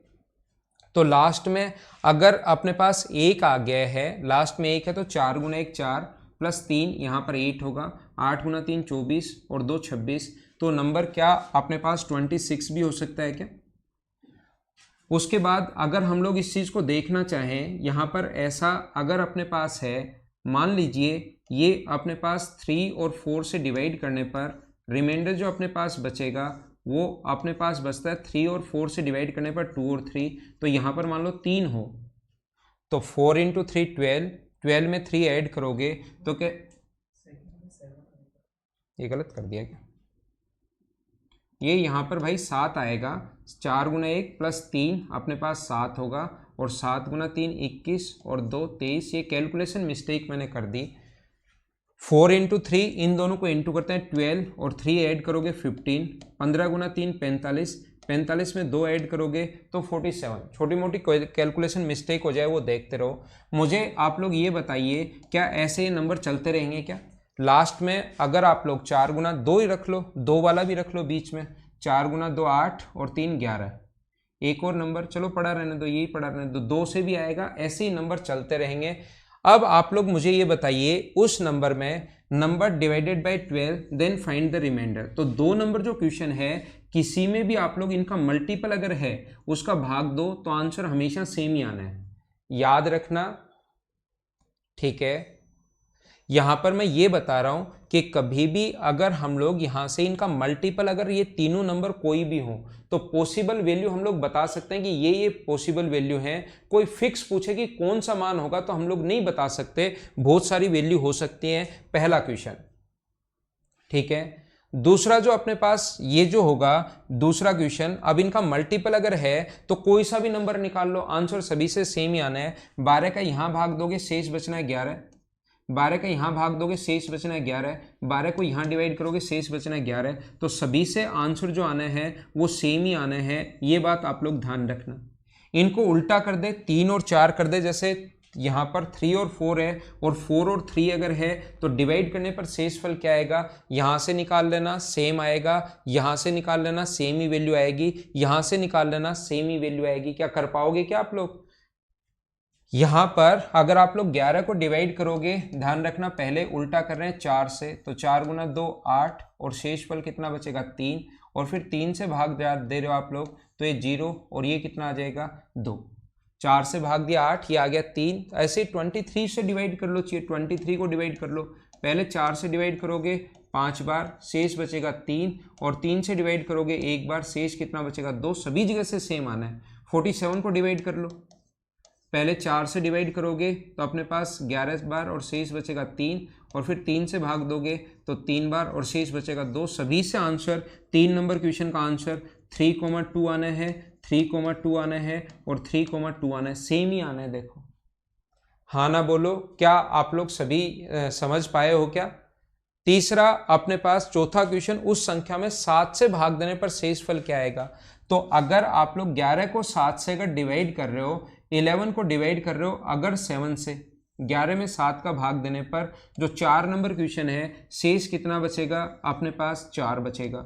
तो लास्ट में अगर अपने पास 1 आ गया है, लास्ट में 1 है, तो 4 गुना 1 4 प्लस 3 यहाँ पर 8 होगा, 8 गुना 3 24 और 2 26। तो नंबर क्या अपने पास 26 भी हो सकता है क्या? उसके बाद अगर हम लोग इस चीज़ को देखना चाहें, यहाँ पर ऐसा अगर अपने पास है, मान लीजिए ये अपने पास 3 और 4 से डिवाइड करने पर रिमाइंडर जो अपने पास बचेगा वो अपने पास बचता है 3 और 4 से डिवाइड करने पर 2 और 3। तो यहाँ पर मान लो 3 हो तो 4 इंटू 3 12, 12 में 3 ऐड करोगे तो क्या, ये गलत कर दिया क्या? ये यहाँ पर भाई 7 आएगा, 4 गुना 1 प्लस 3 अपने पास 7 होगा, और 7 गुना 3 21 और 2 23। ये कैलकुलेशन मिस्टेक मैंने कर दी। 4 इंटू 3, इन दोनों को इंटू करते हैं 12 और 3 ऐड करोगे 15, 15 गुना 3 45, 45 में 2 ऐड करोगे तो 47। छोटी मोटी कैलकुलेशन मिस्टेक हो जाए वो देखते रहो। मुझे आप लोग ये बताइए क्या ऐसे ये नंबर चलते रहेंगे क्या? लास्ट में अगर आप लोग 4 गुना 2 ही रख लो, 2 वाला भी रख लो बीच में, 4 गुना 2 8 और 3 11। एक और नंबर चलो पढ़ा रहने दो, यही पढ़ा रहने दो, 2 से भी आएगा, ऐसे ही नंबर चलते रहेंगे। अब आप लोग मुझे ये बताइए उस नंबर में number divided by 12 then find the remainder. तो 2 नंबर जो क्वेश्चन है किसी में भी आप लोग इनका मल्टीपल अगर है उसका भाग दो तो आंसर हमेशा सेम ही आना है, याद रखना, ठीक है। यहां पर मैं ये बता रहा हूं कि कभी भी अगर हम लोग यहां से इनका मल्टीपल अगर ये तीनों नंबर कोई भी हो तो पॉसिबल वैल्यू हम लोग बता सकते हैं कि ये पॉसिबल वैल्यू है। कोई फिक्स पूछे कि कौन सा मान होगा तो हम लोग नहीं बता सकते, बहुत सारी वैल्यू हो सकती है। पहला क्वेश्चन, ठीक है। दूसरा जो अपने पास ये जो होगा दूसरा क्वेश्चन, अब इनका मल्टीपल अगर है तो कोई सा भी नंबर निकाल लो, आंसर सभी से सेम ही आना है। 12 का यहां भाग दोगे शेष बचना है 11, 12 का यहां भाग दोगे शेष बचना है 11, 12 को यहां डिवाइड करोगे शेष बचना है 11। तो सभी से आंसर जो आना है वो सेम ही आना है, ये बात आप लोग ध्यान रखना। इनको उल्टा कर दे, 3 और 4 कर दे, जैसे यहाँ पर 3 और 4 है और 4 और 3 अगर है तो डिवाइड करने पर शेषफल क्या आएगा, यहाँ से निकाल लेना सेम आएगा, यहाँ से निकाल लेना सेम ही वैल्यू आएगी, यहाँ से निकाल लेना सेम ही वैल्यू आएगी। क्या कर पाओगे क्या आप लोग? यहां पर अगर आप लोग 11 को डिवाइड करोगे, ध्यान रखना पहले उल्टा कर रहे हैं 4 से, तो 4 गुना 2 8 और शेषफल कितना बचेगा 3, और फिर 3 से भाग दे रहे हो आप लोग तो ये 0 और ये कितना आ जाएगा 2। 4 से भाग दिया 8, ये आ गया 3। ऐसे 23 से डिवाइड कर लो, चाहिए 23 को डिवाइड कर लो, पहले 4 से डिवाइड करोगे 5 बार शेष बचेगा 3, और 3 से डिवाइड करोगे 1 बार शेष कितना बचेगा 2। सभी जगह से सेम आना है। 47 को डिवाइड कर लो, पहले 4 से डिवाइड करोगे तो अपने पास 11 बार और शेष बचेगा 3, और फिर 3 से भाग दोगे तो 3 बार और शेष बचेगा 2। सभी से आंसर 3 नंबर क्वेश्चन का आंसर 3,2 आना है, 3,2 आना है और 3,2 आना है, सेम ही आना है। देखो हाँ ना बोलो, क्या आप लोग सभी समझ पाए हो क्या? तीसरा अपने पास चौथा क्वेश्चन, उस संख्या में 7 से भाग देने पर शेषफल क्या आएगा। तो अगर आप लोग 11 को 7 से अगर डिवाइड कर रहे हो, 11 को डिवाइड कर रहे हो अगर 7 से, 11 में 7 का भाग देने पर जो 4 नंबर क्वेश्चन है शेष कितना बचेगा अपने पास 4 बचेगा।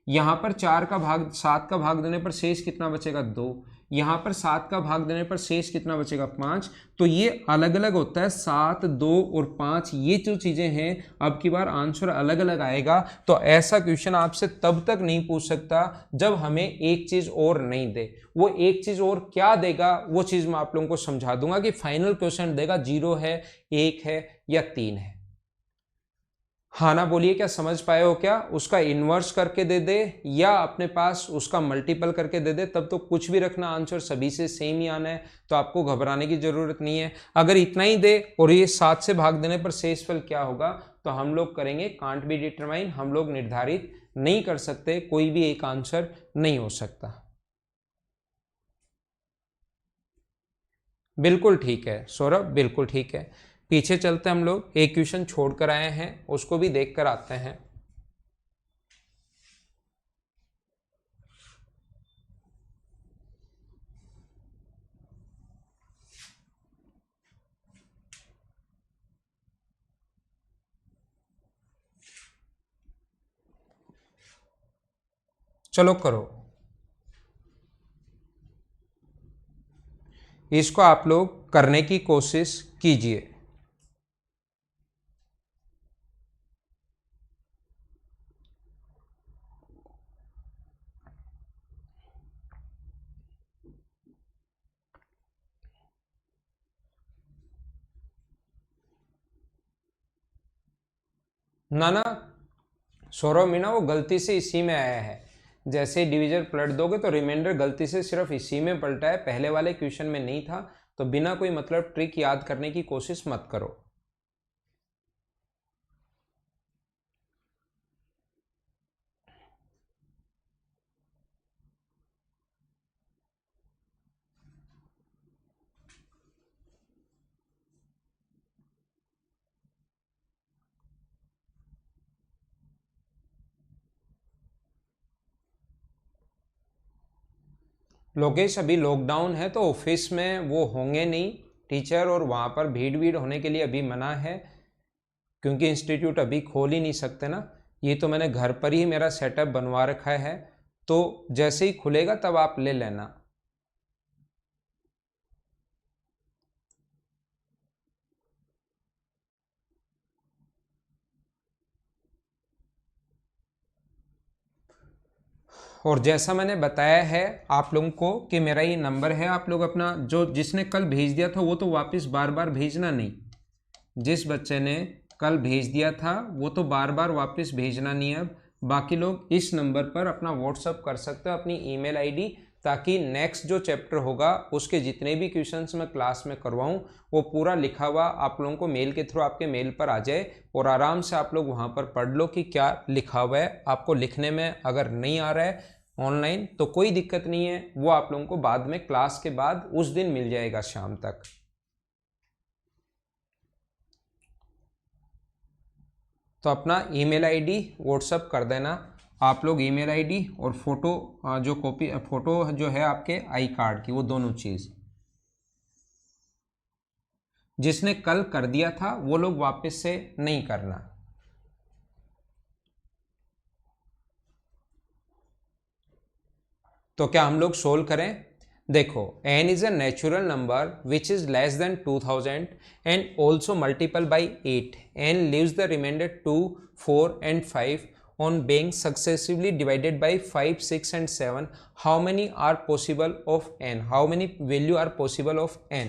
यहाँ पर 4 का भाग 7 का भाग देने पर शेष कितना बचेगा 2, यहाँ पर 7 का भाग देने पर शेष कितना बचेगा 5। तो ये अलग अलग होता है, 7 2 और 5 ये जो चीज़ें हैं अब की बार आंसर अलग अलग आएगा। तो ऐसा क्वेश्चन आपसे तब तक नहीं पूछ सकता जब हमें एक चीज़ और नहीं दे। वो एक चीज़ और क्या देगा वो चीज़ मैं आप लोगों को समझा दूंगा कि फाइनल क्वेश्चन देगा 0 है, 1 है या 3 है। हाँ ना बोलिए, क्या समझ पाए हो क्या? उसका इन्वर्स करके दे दे या अपने पास उसका मल्टीपल करके दे दे, तब तो कुछ भी रखना, आंसर सभी से सेम ही आना है, तो आपको घबराने की जरूरत नहीं है। अगर इतना ही दे और ये 7 से भाग देने पर शेषफल क्या होगा तो हम लोग करेंगे कांट बी डिटरमाइन, हम लोग निर्धारित नहीं कर सकते, कोई भी एक आंसर नहीं हो सकता। बिल्कुल ठीक है सौरभ, बिल्कुल ठीक है। पीछे चलते हम लोग, एक क्वेश्चन छोड़ कर आए हैं, उसको भी देख कर आते हैं। चलो करो, इसको आप लोग करने की कोशिश कीजिए। ना ना सौरभ, मीना वो गलती से इसी में आया है। जैसे ही डिवीजर पलट दोगे तो रिमाइंडर गलती से सिर्फ इसी में पलटा है, पहले वाले क्वेश्चन में नहीं था। तो बिना कोई मतलब ट्रिक याद करने की कोशिश मत करो। लोकेश अभी लॉकडाउन है तो ऑफिस में वो होंगे नहीं टीचर, और वहाँ पर भीड़ भीड़ होने के लिए अभी मना है, क्योंकि इंस्टीट्यूट अभी खोल ही नहीं सकते ना। ये तो मैंने घर पर ही मेरा सेटअप बनवा रखा है, तो जैसे ही खुलेगा तब आप ले लेना। और जैसा मैंने बताया है आप लोगों को कि मेरा ये नंबर है, आप लोग अपना जो जिसने कल भेज दिया था वो तो वापस बार बार भेजना नहीं। जिस बच्चे ने कल भेज दिया था वो तो बार बार वापस भेजना नहीं है। अब बाकी लोग इस नंबर पर अपना व्हाट्सअप कर सकते हो, अपनी ईमेल आईडी, ताकि नेक्स्ट जो चैप्टर होगा उसके जितने भी क्वेश्चंस मैं क्लास में करवाऊँ वो पूरा लिखा हुआ आप लोगों को मेल के थ्रू आपके मेल पर आ जाए, और आराम से आप लोग वहाँ पर पढ़ लो कि क्या लिखा हुआ है। आपको लिखने में अगर नहीं आ रहा है ऑनलाइन तो कोई दिक्कत नहीं है, वो आप लोगों को बाद में क्लास के बाद उस दिन मिल जाएगा शाम तक। तो अपना ईमेल आईडी व्हाट्सअप कर देना आप लोग, ईमेल आईडी और फोटो, जो कॉपी फोटो जो है आपके आई कार्ड की, वो दोनों चीज़। जिसने कल कर दिया था वो लोग वापस से नहीं करना। तो क्या हम लोग सोल्व करें? देखो, n is a natural number which is less than 2000 and also multiple by 8 and leaves the remainder 2, 4 and 5 on being successively divided by 5, 6 and 7. How many are possible of n? How many value are possible of n?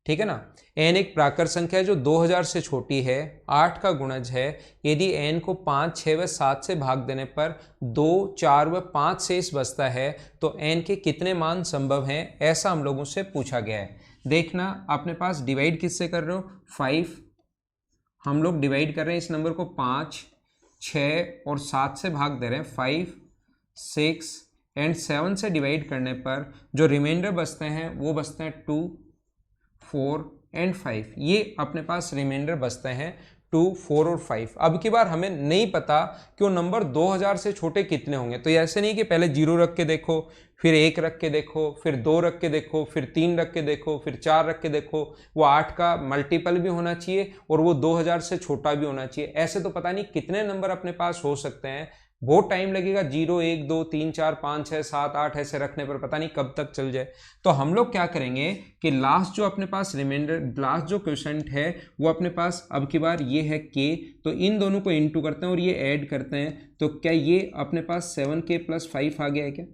ठीक है ना। n एक प्राकृत संख्या है जो 2000 से छोटी है, 8 का गुणज है। यदि n को 5, 6 व 7 से भाग देने पर 2, 4 व 5 शेष बचता है, तो n के कितने मान संभव हैं, ऐसा हम लोगों से पूछा गया है। देखना अपने पास डिवाइड किससे कर रहे हो, 5, हम लोग डिवाइड कर रहे हैं इस नंबर को 5, 6 और 7 से भाग दे रहे हैं, 5, 6 एंड 7 से डिवाइड करने पर जो रिमाइंडर बचते हैं वो बचते हैं 2, 4 एंड 5। ये अपने पास रिमाइंडर बचते हैं 2, 4 और 5। अब की बार हमें नहीं पता कि वो नंबर 2000 से छोटे कितने होंगे, तो ऐसे नहीं कि पहले 0 रख के देखो, फिर 1 रख के देखो, फिर 2 रख के देखो, फिर 3 रख के देखो, फिर 4 रख के देखो। वो 8 का मल्टीपल भी होना चाहिए और वो 2000 से छोटा भी होना चाहिए। ऐसे तो पता नहीं कितने नंबर अपने पास हो सकते हैं, बहुत टाइम लगेगा। 0, 1, 2, 3, 4, 5, 6, 7, 8 ऐसे रखने पर पता नहीं कब तक चल जाए। तो हम लोग क्या करेंगे कि लास्ट जो अपने पास रिमाइंडर, लास्ट जो क्वेश्चन है वो अपने पास अब की बार ये है k, तो इन दोनों को इंटू करते हैं और ये ऐड करते हैं। तो क्या ये अपने पास 7k + 5 आ गया है क्या?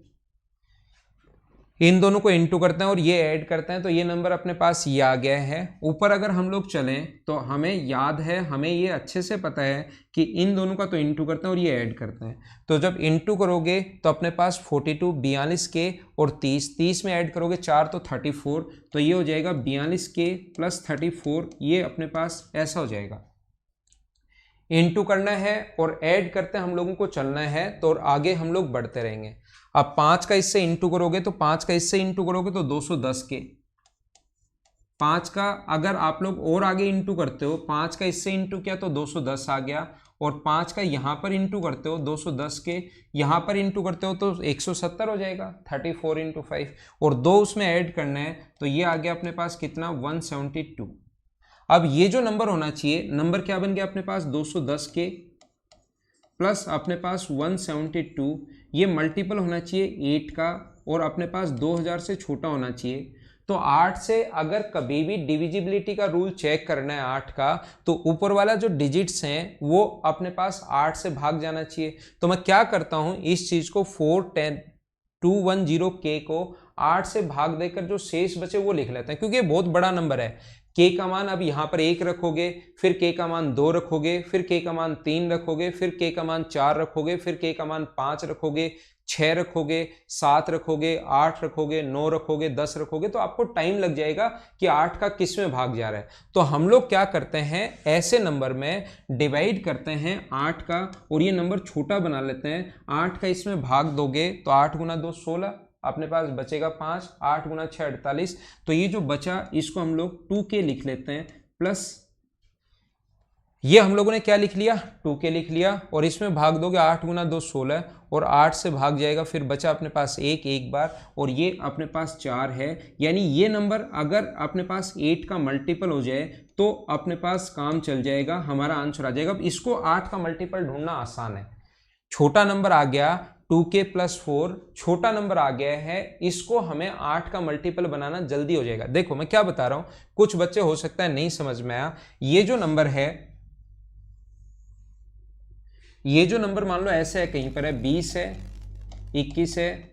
इन दोनों को इंटू करते हैं और ये ऐड करते हैं, तो ये नंबर अपने पास ये आ गया है। ऊपर अगर हम लोग चलें तो हमें याद है, हमें ये अच्छे से पता है कि इन दोनों का तो इंटू करते हैं और ये ऐड करते हैं। तो जब इंटू करोगे तो अपने पास 42, 42k और 30, 30 में ऐड करोगे 4 तो 34, तो ये हो जाएगा 42k + 34। ये अपने पास ऐसा हो जाएगा। इंटू करना है और ऐड करते हम लोगों को चलना है, तो और आगे हम लोग बढ़ते रहेंगे। अब 5 का इससे इंटू करोगे तो 5 का इससे इंटू करोगे तो 210 के, 5 का अगर आप लोग और आगे इंटू करते हो, 5 का इससे इंटू किया तो 210 आ गया, और 5 का यहाँ पर इंटू करते हो 210 के यहाँ पर इंटू करते हो तो 170 हो जाएगा, 34 इंटू 5, और 2 उसमें ऐड करना है तो ये आ गया अपने पास कितना 172। अब ये जो नंबर होना चाहिए, नंबर क्या बन गया अपने पास 210 के प्लस अपने पास 172, ये मल्टीपल होना चाहिए 8 का, और अपने पास 2000 से छोटा होना चाहिए। तो 8 से अगर कभी भी डिविजिबिलिटी का रूल चेक करना है 8 का, तो ऊपर वाला जो डिजिट्स हैं वो अपने पास 8 से भाग जाना चाहिए। तो मैं क्या करता हूं, इस चीज को 410 को 8 से भाग देकर जो शेष बचे वो लिख लेते हैं, क्योंकि ये बहुत बड़ा नंबर है। के का मान अब यहाँ पर 1 रखोगे, फिर के का मान 2 रखोगे, फिर के का मान 3 रखोगे, फिर के का मान 4 रखोगे, फिर के का मान 5 रखोगे, 6 रखोगे, 7 रखोगे, 8 रखोगे, 9 रखोगे, 10 रखोगे, तो आपको टाइम लग जाएगा कि 8 का किस में भाग जा रहा है। तो हम लोग क्या करते हैं, ऐसे नंबर में डिवाइड करते हैं 8 का, और ये नंबर छोटा बना लेते हैं। 8 का इसमें भाग दोगे तो 8 गुना 2 16, अपने पास बचेगा 5, 8 गुना 6 48, तो ये जो बचा इसको हम लोग 2k लिख लेते हैं, प्लस ये हम लोगों ने क्या लिख लिया 2k लिख लिया, और इसमें भाग दोगे 8 गुना 2 16, और 8 से भाग जाएगा, फिर बचा अपने पास 1 एक बार, और ये अपने पास 4 है। यानी ये नंबर अगर अपने पास 8 का मल्टीपल हो जाए तो अपने पास काम चल जाएगा, हमारा आंसर आ जाएगा। अब इसको 8 का मल्टीपल ढूंढना आसान है, छोटा नंबर आ गया 2k + 4, छोटा नंबर आ गया है, इसको हमें 8 का मल्टीपल बनाना जल्दी हो जाएगा। देखो मैं क्या बता रहा हूं, कुछ बच्चे हो सकता है नहीं समझ में आया। ये जो नंबर है, ये जो नंबर मान लो ऐसे है, कहीं पर है 20 है, 21 है,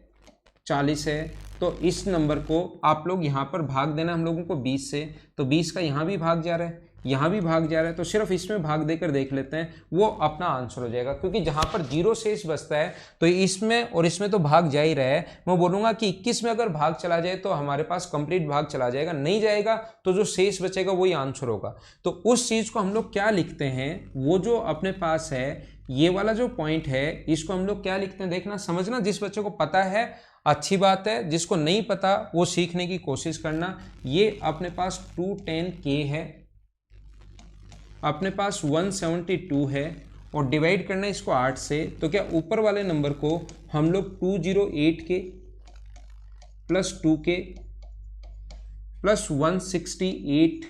40 है, तो इस नंबर को आप लोग यहां पर भाग देना हम लोगों को 20 से, तो 20 का यहां भी भाग जा रहा है, यहां भी भाग जा रहा है, तो सिर्फ इसमें भाग देकर देख लेते हैं, वो अपना आंसर हो जाएगा। क्योंकि जहां पर 0 शेष बचता है तो इसमें और इसमें तो भाग जा ही रहा है। मैं बोलूंगा कि 21 में अगर भाग चला जाए तो हमारे पास कंप्लीट भाग चला जाएगा, नहीं जाएगा तो जो शेष बचेगा वही आंसर होगा। तो उस चीज को हम लोग क्या लिखते हैं, वो जो अपने पास है ये वाला जो पॉइंट है, इसको हम लोग क्या लिखते हैं देखना, समझना। जिस बच्चे को पता है अच्छी बात है, जिसको नहीं पता वो सीखने की कोशिश करना। ये अपने पास 210k है, अपने पास 172 है, और डिवाइड करना है इसको 8 से, तो क्या ऊपर वाले नंबर को हम लोग 208k plus 2k plus 168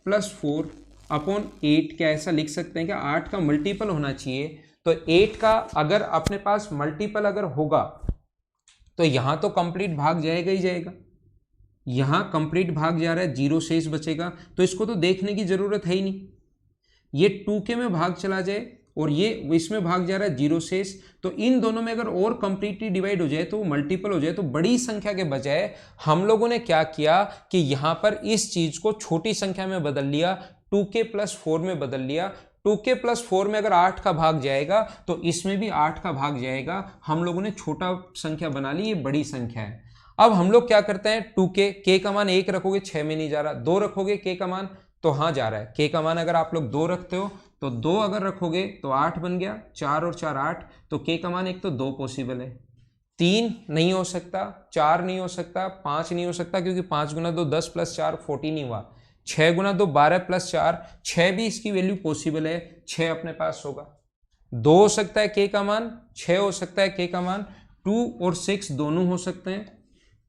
plus 4 upon 8 क्या ऐसा लिख सकते हैं क्या, 8 का मल्टीपल होना चाहिए। तो 8 का अगर अपने पास मल्टीपल अगर होगा तो यहां तो कंप्लीट भाग जाएगा ही जाएगा, यहां कंप्लीट भाग जा रहा है, 0 शेष बचेगा, तो इसको तो देखने की जरूरत है ही नहीं। ये 2k में भाग चला जाए और ये इसमें भाग जा रहा है 0 शेष, तो इन दोनों में अगर और कंप्लीटली डिवाइड हो जाए तो वो मल्टीपल हो जाए, तो बड़ी संख्या के बजाय हम लोगों ने क्या किया कि यहां पर इस चीज को छोटी संख्या में बदल लिया, 2k + 4 में बदल लिया। 2k + 4 में अगर 8 का भाग जाएगा तो इसमें भी 8 का भाग जाएगा। हम लोगों ने छोटा संख्या बना ली, ये बड़ी संख्या है। अब हम लोग क्या करते हैं, 2k, k का मान 1 रखोगे 6 में नहीं जा रहा, 2 रखोगे k का मान तो हाँ जा रहा है। k का मान अगर आप लोग 2 रखते हो तो 2 अगर रखोगे तो 8 बन गया, 4 और 4 8, तो k का मान एक तो 2 पॉसिबल है, 3 नहीं हो सकता, 4 नहीं हो सकता, 5 नहीं हो सकता, क्योंकि 5 गुना 2 10 + 4 14 हुआ, 6 गुना 2 12 + 4 6 भी इसकी वैल्यू पॉसिबल है, 6 अपने पास होगा। 2 हो सकता है k का मान, 6 हो सकता है k का मान, 2 और 6 दोनों हो सकते हैं।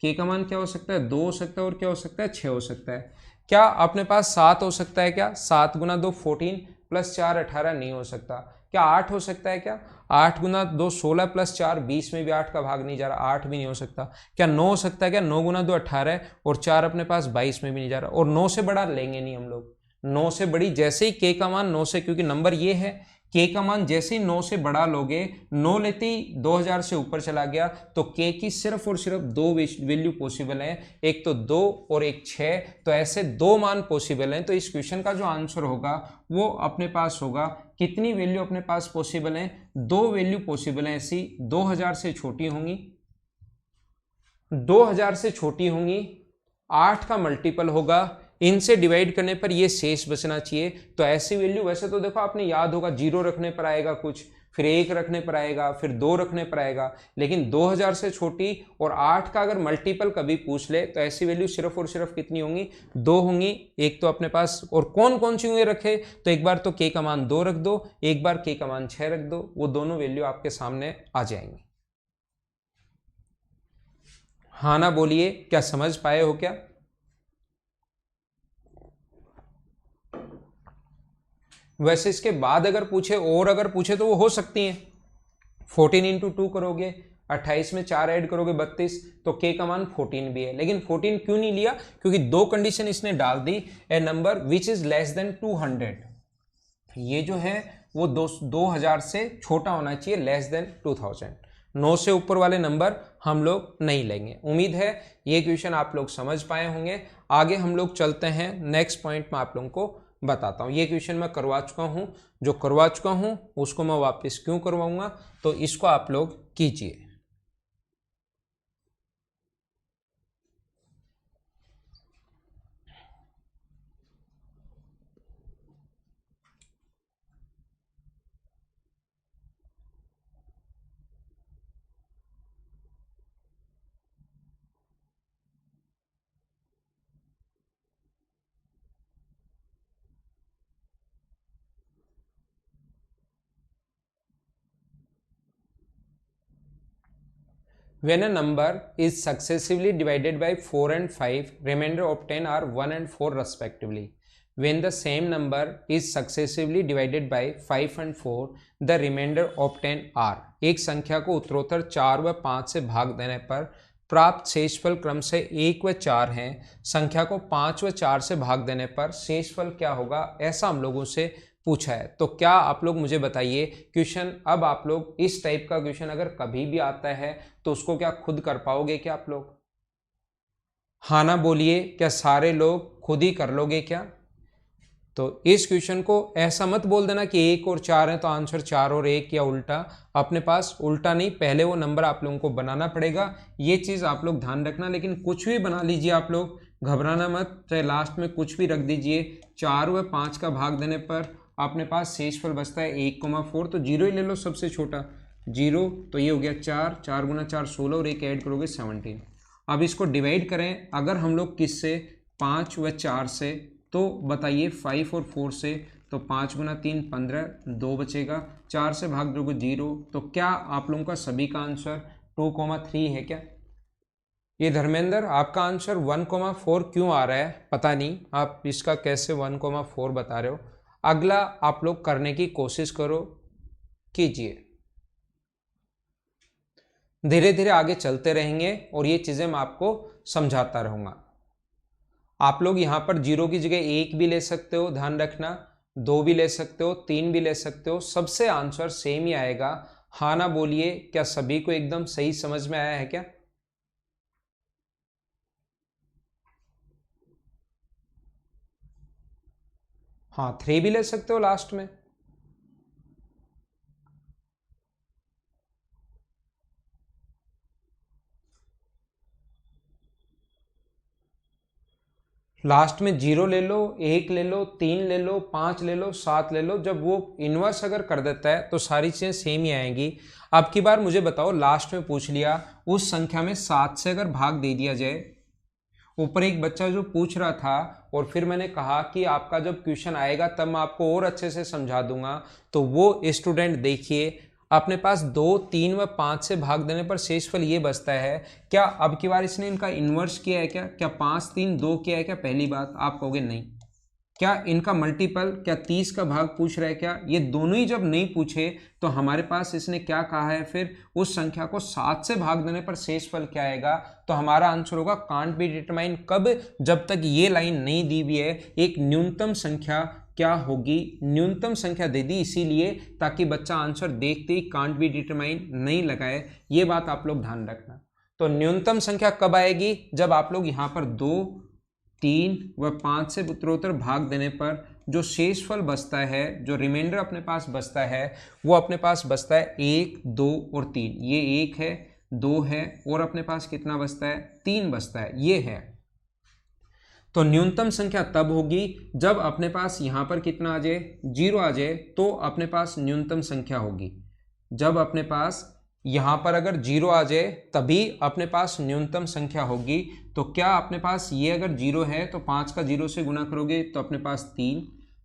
k का मान क्या हो सकता है, 2 हो सकता है, और क्या हो सकता है 6 हो सकता है। क्या अपने पास 7 हो सकता है क्या, 7 गुना 2 14 + 4 18 नहीं हो सकता। क्या 8 हो सकता है क्या, 8 गुना 2 16 + 4 20 में भी 8 का भाग नहीं जा रहा, 8 भी नहीं हो सकता। क्या 9 हो सकता है क्या, 9 गुना 2 18 और 4 अपने पास 22 में भी नहीं जा रहा, और 9 से बड़ा लेंगे नहीं हम लोग। 9 से बड़ी जैसे ही k का मान 9 से, क्योंकि नंबर ये है k का मान जैसे ही 9 से बड़ा लोगे, 9 लेते ही 2000 से ऊपर चला गया, तो k की सिर्फ और सिर्फ 2 वैल्यू पॉसिबल है, एक तो 2 और एक 6, तो ऐसे 2 मान पॉसिबल हैं। तो इस क्वेश्चन का जो आंसर होगा वो अपने पास होगा, कितनी वैल्यू अपने पास पॉसिबल है, 2 वैल्यू पॉसिबल है ऐसी, 2000 से छोटी होंगी, 2000 से छोटी होंगी, 8 का मल्टीपल होगा, इनसे डिवाइड करने पर ये शेष बचना चाहिए। तो ऐसी वैल्यू, वैसे तो देखो आपने याद होगा 0 रखने पर आएगा कुछ, फिर 1 रखने पर आएगा, फिर 2 रखने पर आएगा। लेकिन 2000 से छोटी और 8 का अगर मल्टीपल कभी पूछ ले तो ऐसी वैल्यू सिर्फ और सिर्फ कितनी होंगी, 2 होंगी। एक तो अपने पास और कौन कौन सी होंगे रखे, तो एक बार तो k का मान 2 रख दो, एक बार k का मान 6 रख दो, वो दोनों वैल्यू आपके सामने आ जाएंगी। हाँ ना बोलिए, क्या समझ पाए हो क्या? वैसे इसके बाद अगर पूछे और अगर पूछे तो वो हो सकती हैं। 14 इंटू 2 करोगे, 28 में 4 ऐड करोगे 32, तो k का मान 14 भी है। लेकिन 14 क्यों नहीं लिया, क्योंकि दो कंडीशन इसने डाल दी, A number which is less than 200, ये जो है वो 2000 से छोटा होना चाहिए, लेस देन 2000। 9 से ऊपर वाले नंबर हम लोग नहीं लेंगे। उम्मीद है ये क्वेश्चन आप लोग समझ पाए होंगे। आगे हम लोग चलते हैं, नेक्स्ट पॉइंट में आप लोगों को बताता हूँ। ये क्वेश्चन मैं करवा चुका हूँ, जो करवा चुका हूँ उसको मैं वापस क्यों करवाऊंगा, तो इसको आप लोग कीजिए। When a number is successively divided by 4 and 5, remainder obtained are 1 and 4 respectively. When the same number is successively divided by 5 and 4, the remainder obtained are। एक संख्या को उत्तरोत्तर 4 व 5 से भाग देने पर प्राप्त शेषफल क्रम से 1 व 4 हैं। संख्या को 5 व 4 से भाग देने पर शेषफल क्या होगा, ऐसा हम लोगों से पूछा है। तो क्या आप लोग मुझे बताइए क्वेश्चन, अब आप लोग इस टाइप का क्वेश्चन अगर कभी भी आता है तो उसको क्या खुद कर पाओगे क्या आप लोग? हाँ ना बोलिए, क्या सारे लोग खुद ही कर लोगे क्या? तो इस क्वेश्चन को ऐसा मत बोल देना कि 1 और 4 है तो आंसर 4 और 1, या उल्टा। अपने पास उल्टा नहीं, पहले वो नंबर आप लोगों को बनाना पड़ेगा, ये चीज़ आप लोग ध्यान रखना। लेकिन कुछ भी बना लीजिए आप लोग, घबराना मत, चाहे लास्ट में कुछ भी रख दीजिए। 4 व 5 का भाग देने पर अपने पास शेषफल बचता है 1,4, तो 0 ही ले लो सबसे छोटा, 0, तो ये हो गया 4, 4 गुना 4 16 और 1 ऐड करोगे 17। अब इसको डिवाइड करें अगर हम लोग किससे, 5 व 4 से, तो बताइए 5 और 4 से, तो 5 गुना 3 15, 2 बचेगा, 4 से भाग दोगे 0। तो क्या आप लोगों का सभी का आंसर 2,3 है क्या? ये धर्मेंद्र आपका आंसर 1,4 क्यों आ रहा है पता नहीं, आप इसका कैसे 1,4 बता रहे हो। अगला आप लोग करने की कोशिश करो, कीजिए। धीरे धीरे आगे चलते रहेंगे और ये चीज़ें मैं आपको समझाता रहूँगा। आप लोग यहाँ पर 0 की जगह 1 भी ले सकते हो, ध्यान रखना, 2 भी ले सकते हो, 3 भी ले सकते हो, सबसे आंसर सेम ही आएगा। हाँ ना बोलिए, क्या सभी को एकदम सही समझ में आया है क्या? हाँ, 3 भी ले सकते हो लास्ट में। लास्ट में 0 ले लो, 1 ले लो, 3 ले लो, 5 ले लो, 7 ले लो, जब वो इन्वर्स अगर कर देता है तो सारी चीज़ें सेम ही आएंगी। अब की बार मुझे बताओ, लास्ट में पूछ लिया उस संख्या में 7 से अगर भाग दे दिया जाए, ऊपर एक बच्चा जो पूछ रहा था और फिर मैंने कहा कि आपका जब क्वेश्चन आएगा तब मैं आपको और अच्छे से समझा दूंगा, तो वो स्टूडेंट देखिए अपने पास 2, 3 व 5 से भाग देने पर शेषफल ये बचता है। क्या अब की बार इसने इनका इन्वर्स किया है क्या? क्या 5, 3, 2 किया है क्या? पहली बात आप कहोगे नहीं। क्या इनका मल्टीपल, क्या 30 का भाग पूछ रहा है क्या? ये दोनों ही जब नहीं पूछे तो हमारे पास इसने क्या कहा है, फिर उस संख्या को 7 से भाग देने पर शेषफल क्या आएगा, तो हमारा आंसर होगा कांट बी डिटरमाइन। कब? जब तक ये लाइन नहीं दी हुई है। एक न्यूनतम संख्या क्या होगी, न्यूनतम संख्या दे दी इसीलिए ताकि बच्चा आंसर देखते ही कांट बी डिटरमाइन नहीं लगाए, ये बात आप लोग ध्यान रखना। तो न्यूनतम संख्या कब आएगी, जब आप लोग यहाँ पर 2, 3 व 5 से उत्तरोत्तर भाग देने पर जो शेषफल बचता है, जो रिमाइंडर अपने पास बचता है, वो अपने पास बचता है 1, 2 और 3। ये 1 है, 2 है और अपने पास कितना बचता है, 3 बचता है, ये है। तो न्यूनतम संख्या तब होगी जब अपने पास यहाँ पर कितना आ जाए, 0 आ जाए, तो अपने पास न्यूनतम संख्या होगी। जब अपने पास यहाँ पर अगर 0 आ जाए तभी अपने पास न्यूनतम संख्या होगी। तो क्या अपने पास ये अगर 0 है तो 5 का 0 से गुना करोगे तो अपने पास 3,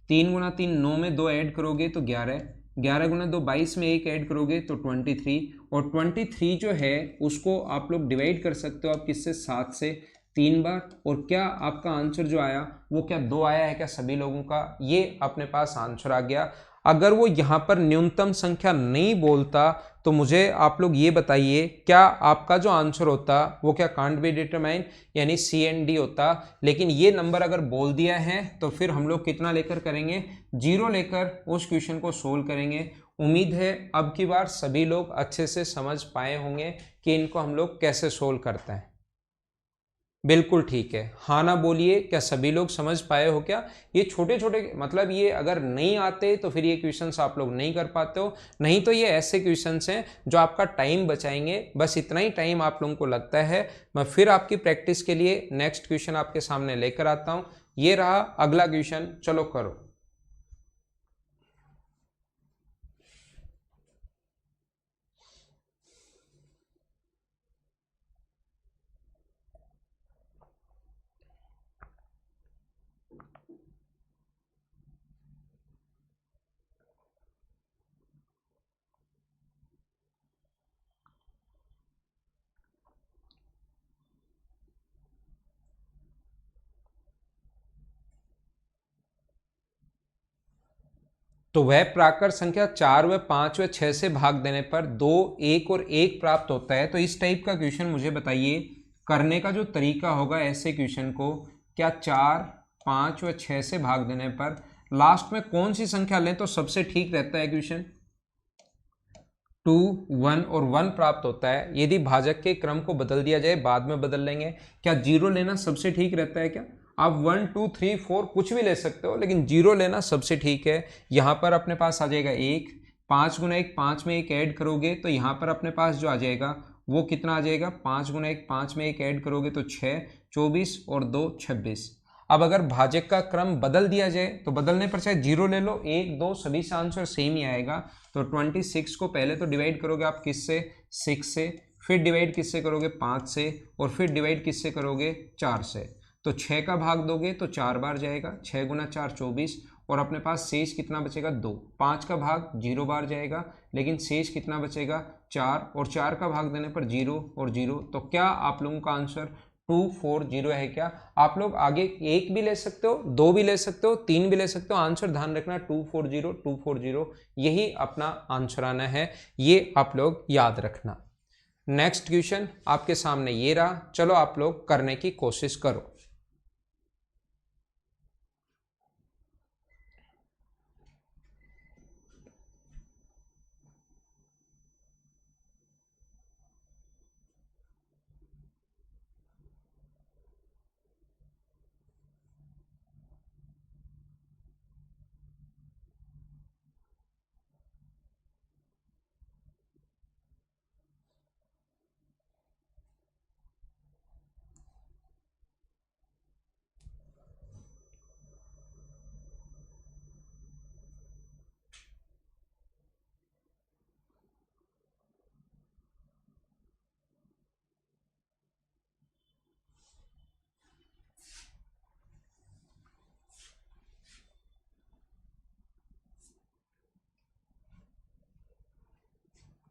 3 गुना 3 9 में 2 ऐड करोगे तो 11, 11 गुना 2 22 में 1 ऐड करोगे तो 23, और 23 जो है उसको आप लोग डिवाइड कर सकते हो आप किससे, 7 से 3 बार। और क्या आपका आंसर जो आया वो क्या 2 आया है क्या सभी लोगों का, ये अपने पास आंसर आ गया। अगर वो यहाँ पर न्यूनतम संख्या नहीं बोलता तो मुझे आप लोग ये बताइए क्या आपका जो आंसर होता वो क्या कांट बी डिटरमाइन यानी सी एंड डी होता। लेकिन ये नंबर अगर बोल दिया है तो फिर हम लोग कितना लेकर करेंगे, 0 लेकर उस क्वेश्चन को सोल्व करेंगे। उम्मीद है अब की बार सभी लोग अच्छे से समझ पाए होंगे कि इनको हम लोग कैसे सोल्व करते हैं। बिल्कुल ठीक है, हाँ ना बोलिए, क्या सभी लोग समझ पाए हो क्या। ये छोटे छोटे मतलब ये अगर नहीं आते तो फिर ये क्वेश्चंस आप लोग नहीं कर पाते हो, नहीं तो ये ऐसे क्वेश्चंस हैं जो आपका टाइम बचाएंगे। बस इतना ही टाइम आप लोगों को लगता है। मैं फिर आपकी प्रैक्टिस के लिए नेक्स्ट क्वेश्चन आपके सामने लेकर आता हूँ। ये रहा अगला क्वेश्चन, चलो करो। तो वह प्राकृत संख्या 4 व 5 व 6 से भाग देने पर 2, 1 और 1 प्राप्त होता है। तो इस टाइप का क्वेश्चन मुझे बताइए, करने का जो तरीका होगा ऐसे क्वेश्चन को, क्या 4, 5 व 6 से भाग देने पर लास्ट में कौन सी संख्या लें तो सबसे ठीक रहता है क्वेश्चन। 2, 1 और 1 प्राप्त होता है। यदि भाजक के क्रम को बदल दिया जाए, बाद में बदल लेंगे, क्या 0 लेना सबसे ठीक रहता है क्या। आप 1, 2, 3, 4 कुछ भी ले सकते हो लेकिन 0 लेना सबसे ठीक है। यहाँ पर अपने पास आ जाएगा 1, 5 गुना 1 5 में 1 ऐड करोगे तो यहाँ पर अपने पास जो आ जाएगा वो कितना आ जाएगा, 5 गुना 1 5 में 1 ऐड करोगे तो 6, 24 और 2 26। अब अगर भाजक का क्रम बदल दिया जाए तो बदलने पर चाहे 0 ले लो, 1, 2 सभी से आंसर सेम ही आएगा। तो 26 को पहले तो डिवाइड करोगे आप किससे, 6 से, फिर डिवाइड किससे करोगे, 5 से, और फिर डिवाइड किससे करोगे, 4 से। तो 6 का भाग दोगे तो 4 बार जाएगा, 6 गुना 4 24, और अपने पास शेष कितना बचेगा, 2। 5 का भाग 0 बार जाएगा लेकिन शेष कितना बचेगा, 4, और 4 का भाग देने पर 0 और 0। तो क्या आप लोगों का आंसर 240 है क्या। आप लोग आगे 1 भी ले सकते हो, 2 भी ले सकते हो, 3 भी ले सकते हो, आंसर ध्यान रखना 240 240 यही अपना आंसर आना है, ये आप लोग याद रखना। नेक्स्ट क्वेश्चन आपके सामने ये रहा, चलो आप लोग करने की कोशिश करो।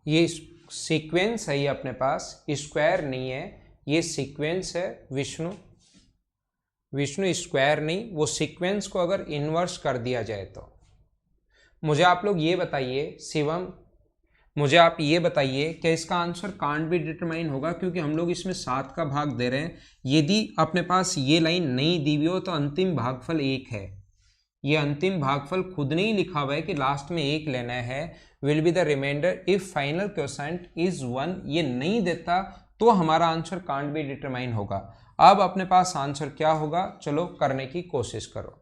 ये सीक्वेंस है, ये अपने पास स्क्वायर नहीं है, ये सीक्वेंस है। विष्णु स्क्वायर नहीं, वो सीक्वेंस को अगर इन्वर्स कर दिया जाए तो। मुझे आप लोग ये बताइए, शिवम मुझे आप ये बताइए क्या इसका आंसर कांट बी डिटरमाइन होगा, क्योंकि हम लोग इसमें 7 का भाग दे रहे हैं। यदि अपने पास ये लाइन नहीं दी हुई हो तो अंतिम भागफल 1 है, ये अंतिम भागफल खुद नहीं लिखा हुआ है कि लास्ट में 1 लेना है। Will be the remainder if final quotient is 1, ये नहीं देता तो हमारा आंसर कांट बी डिटरमाइन होगा। अब अपने पास आंसर क्या होगा, चलो करने की कोशिश करो।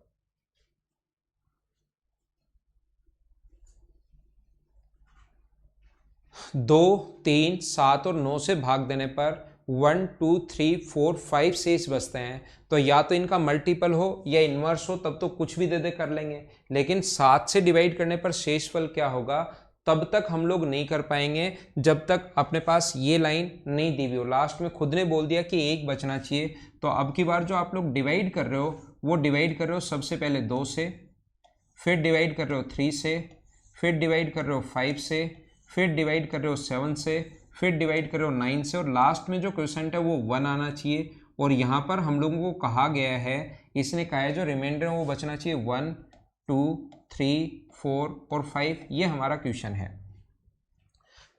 2, 3, 7 और 9 से भाग देने पर 1, 2, 3, 4, 5 शेष बचते हैं। तो या तो इनका मल्टीपल हो या इन्वर्स हो, तब तो कुछ भी दे कर लेंगे। लेकिन 7 से डिवाइड करने पर शेषफल क्या होगा, तब तक हम लोग नहीं कर पाएंगे जब तक अपने पास ये लाइन नहीं दी हुई हो। लास्ट में खुद ने बोल दिया कि 1 बचना चाहिए, तो अब की बार जो आप लोग डिवाइड कर रहे हो वो डिवाइड कर रहे हो सबसे पहले 2 से, फिर डिवाइड कर रहे हो 3 से, फिर डिवाइड कर रहे हो 5 से, फिर डिवाइड कर रहे हो 7 से, फिर डिवाइड कर रहे हो 9 से, और लास्ट में जो क्वेश्चन है वो 1 आना चाहिए। और यहाँ पर हम लोगों को कहा गया है, इसने कहा है जो रिमाइंडर है वो बचना चाहिए 1, 2, 3, 4 और 5, ये हमारा क्वेश्चन है।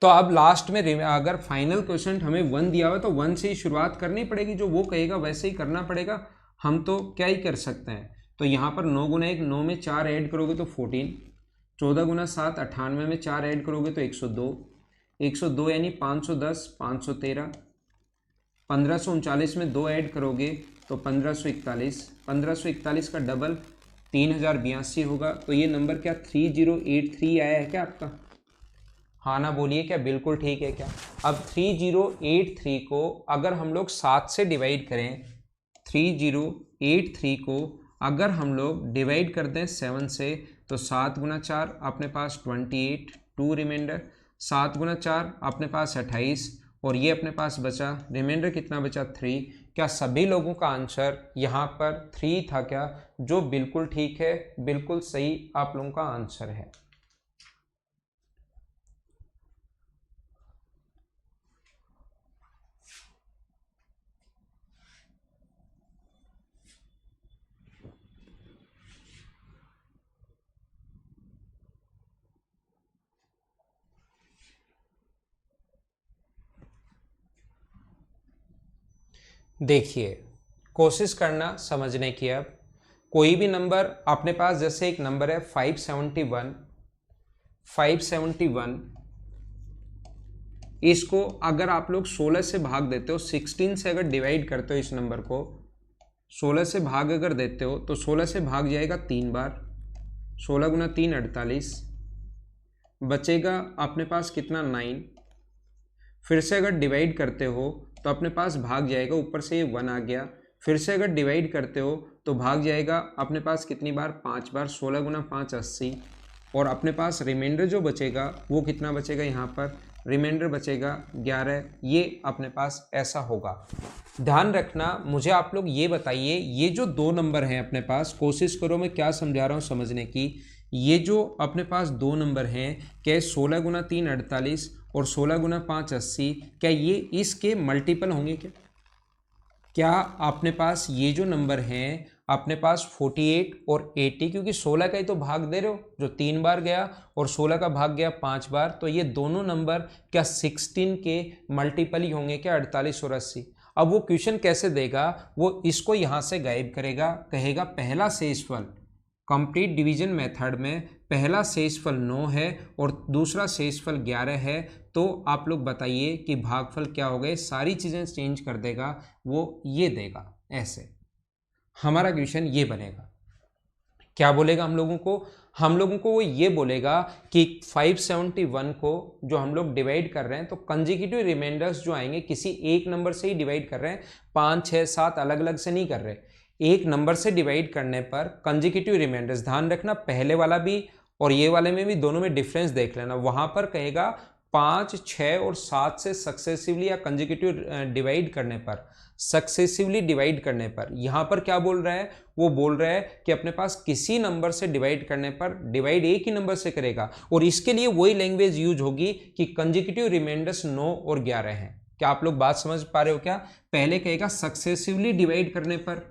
तो अब लास्ट में अगर फाइनल क्वेश्चन हमें 1 दिया हुआ तो 1 से ही शुरुआत करनी पड़ेगी, जो वो कहेगा वैसे ही करना पड़ेगा, हम तो क्या ही कर सकते हैं। तो यहाँ पर 9 गुना 1, 9 में 4 ऐड करोगे तो 14, 14 गुना 7 98 में 4 ऐड करोगे तो 102, 102 यानी 510, 513, 1539 में 2 ऐड करोगे तो 1541, 1541 का डबल 3082 होगा। तो ये नंबर क्या 3083 आया है क्या आपका? हाँ ना बोलिए क्या बिल्कुल ठीक है क्या? अब 3083 को अगर हम लोग 7 से डिवाइड करें, 3083 को अगर हम लोग डिवाइड कर दें 7 से, तो 7 गुना 4 अपने पास 28, 2 रिमाइंडर, 7 गुना 4 अपने पास 28, और ये अपने पास बचा रिमाइंडर कितना बचा 3। क्या सभी लोगों का आंसर यहाँ पर 3 था क्या? जो बिल्कुल ठीक है, बिल्कुल सही आप लोगों का आंसर है। देखिए कोशिश करना समझने की। अब कोई भी नंबर अपने पास, जैसे एक नंबर है 571, 571, इसको अगर आप लोग 16 से भाग देते हो, 16 से अगर डिवाइड करते हो इस नंबर को, 16 से भाग अगर देते हो तो 16 से भाग जाएगा 3 बार, 16 गुना 3 48, बचेगा अपने पास कितना 9। फिर से अगर डिवाइड करते हो तो अपने पास भाग जाएगा, ऊपर से ये 1 आ गया। फिर से अगर डिवाइड करते हो तो भाग जाएगा अपने पास कितनी बार 5 बार, 16 गुना 5 80, और अपने पास रिमाइंडर जो बचेगा वो कितना बचेगा, यहाँ पर रिमाइंडर बचेगा 11। ये अपने पास ऐसा होगा। ध्यान रखना, मुझे आप लोग ये बताइए, ये जो 2 नंबर हैं अपने पास, कोशिश करो मैं क्या समझा रहा हूँ समझने की। ये जो अपने पास 2 नंबर हैं, क्या 16 गुना 3 48 और 16 गुना 5 80, क्या ये इसके मल्टीपल होंगे क्या? क्या अपने पास ये जो नंबर हैं अपने पास 48 और 80, क्योंकि 16 का ही तो भाग दे रहे हो जो 3 बार गया और 16 का भाग गया 5 बार, तो ये दोनों नंबर क्या 16 के मल्टीपल ही होंगे क्या, 48 और 80? अब वो क्वेश्चन कैसे देगा, वो इसको यहाँ से गायब करेगा, कहेगा पहला शेषफल, कंप्लीट डिवीजन मेथड में पहला शेषफल 9 है और दूसरा शेषफल 11 है। तो आप लोग बताइए कि भागफल क्या हो गए, सारी चीज़ें चेंज कर देगा, वो ये देगा। ऐसे हमारा क्वेश्चन ये बनेगा। क्या बोलेगा हम लोगों को वो ये बोलेगा कि 571 को जो हम लोग डिवाइड कर रहे हैं, तो कंसेक्यूटिव रिमाइंडर्स जो आएंगे किसी एक नंबर से ही डिवाइड कर रहे हैं, 5, 6, 7 अलग अलग से नहीं कर रहे। एक नंबर से डिवाइड करने पर कंसेक्यूटिव रिमाइंडर्स, ध्यान रखना पहले वाला भी और ये वाले में भी दोनों में डिफरेंस देख लेना। वहां पर कहेगा 5, 6 और 7 से सक्सेसिवली या कंसेक्यूटिव डिवाइड करने पर, सक्सेसिवली डिवाइड करने पर, यहाँ पर क्या बोल रहा है, वो बोल रहा है कि अपने पास किसी नंबर से डिवाइड करने पर डिवाइड एक ही नंबर से करेगा, और इसके लिए वही लैंग्वेज यूज होगी कि कंसेक्यूटिव रिमाइंडर्स 9 और 11 हैं। क्या आप लोग बात समझ पा रहे हो क्या? पहले कहेगा सक्सेसिवली डिवाइड करने पर,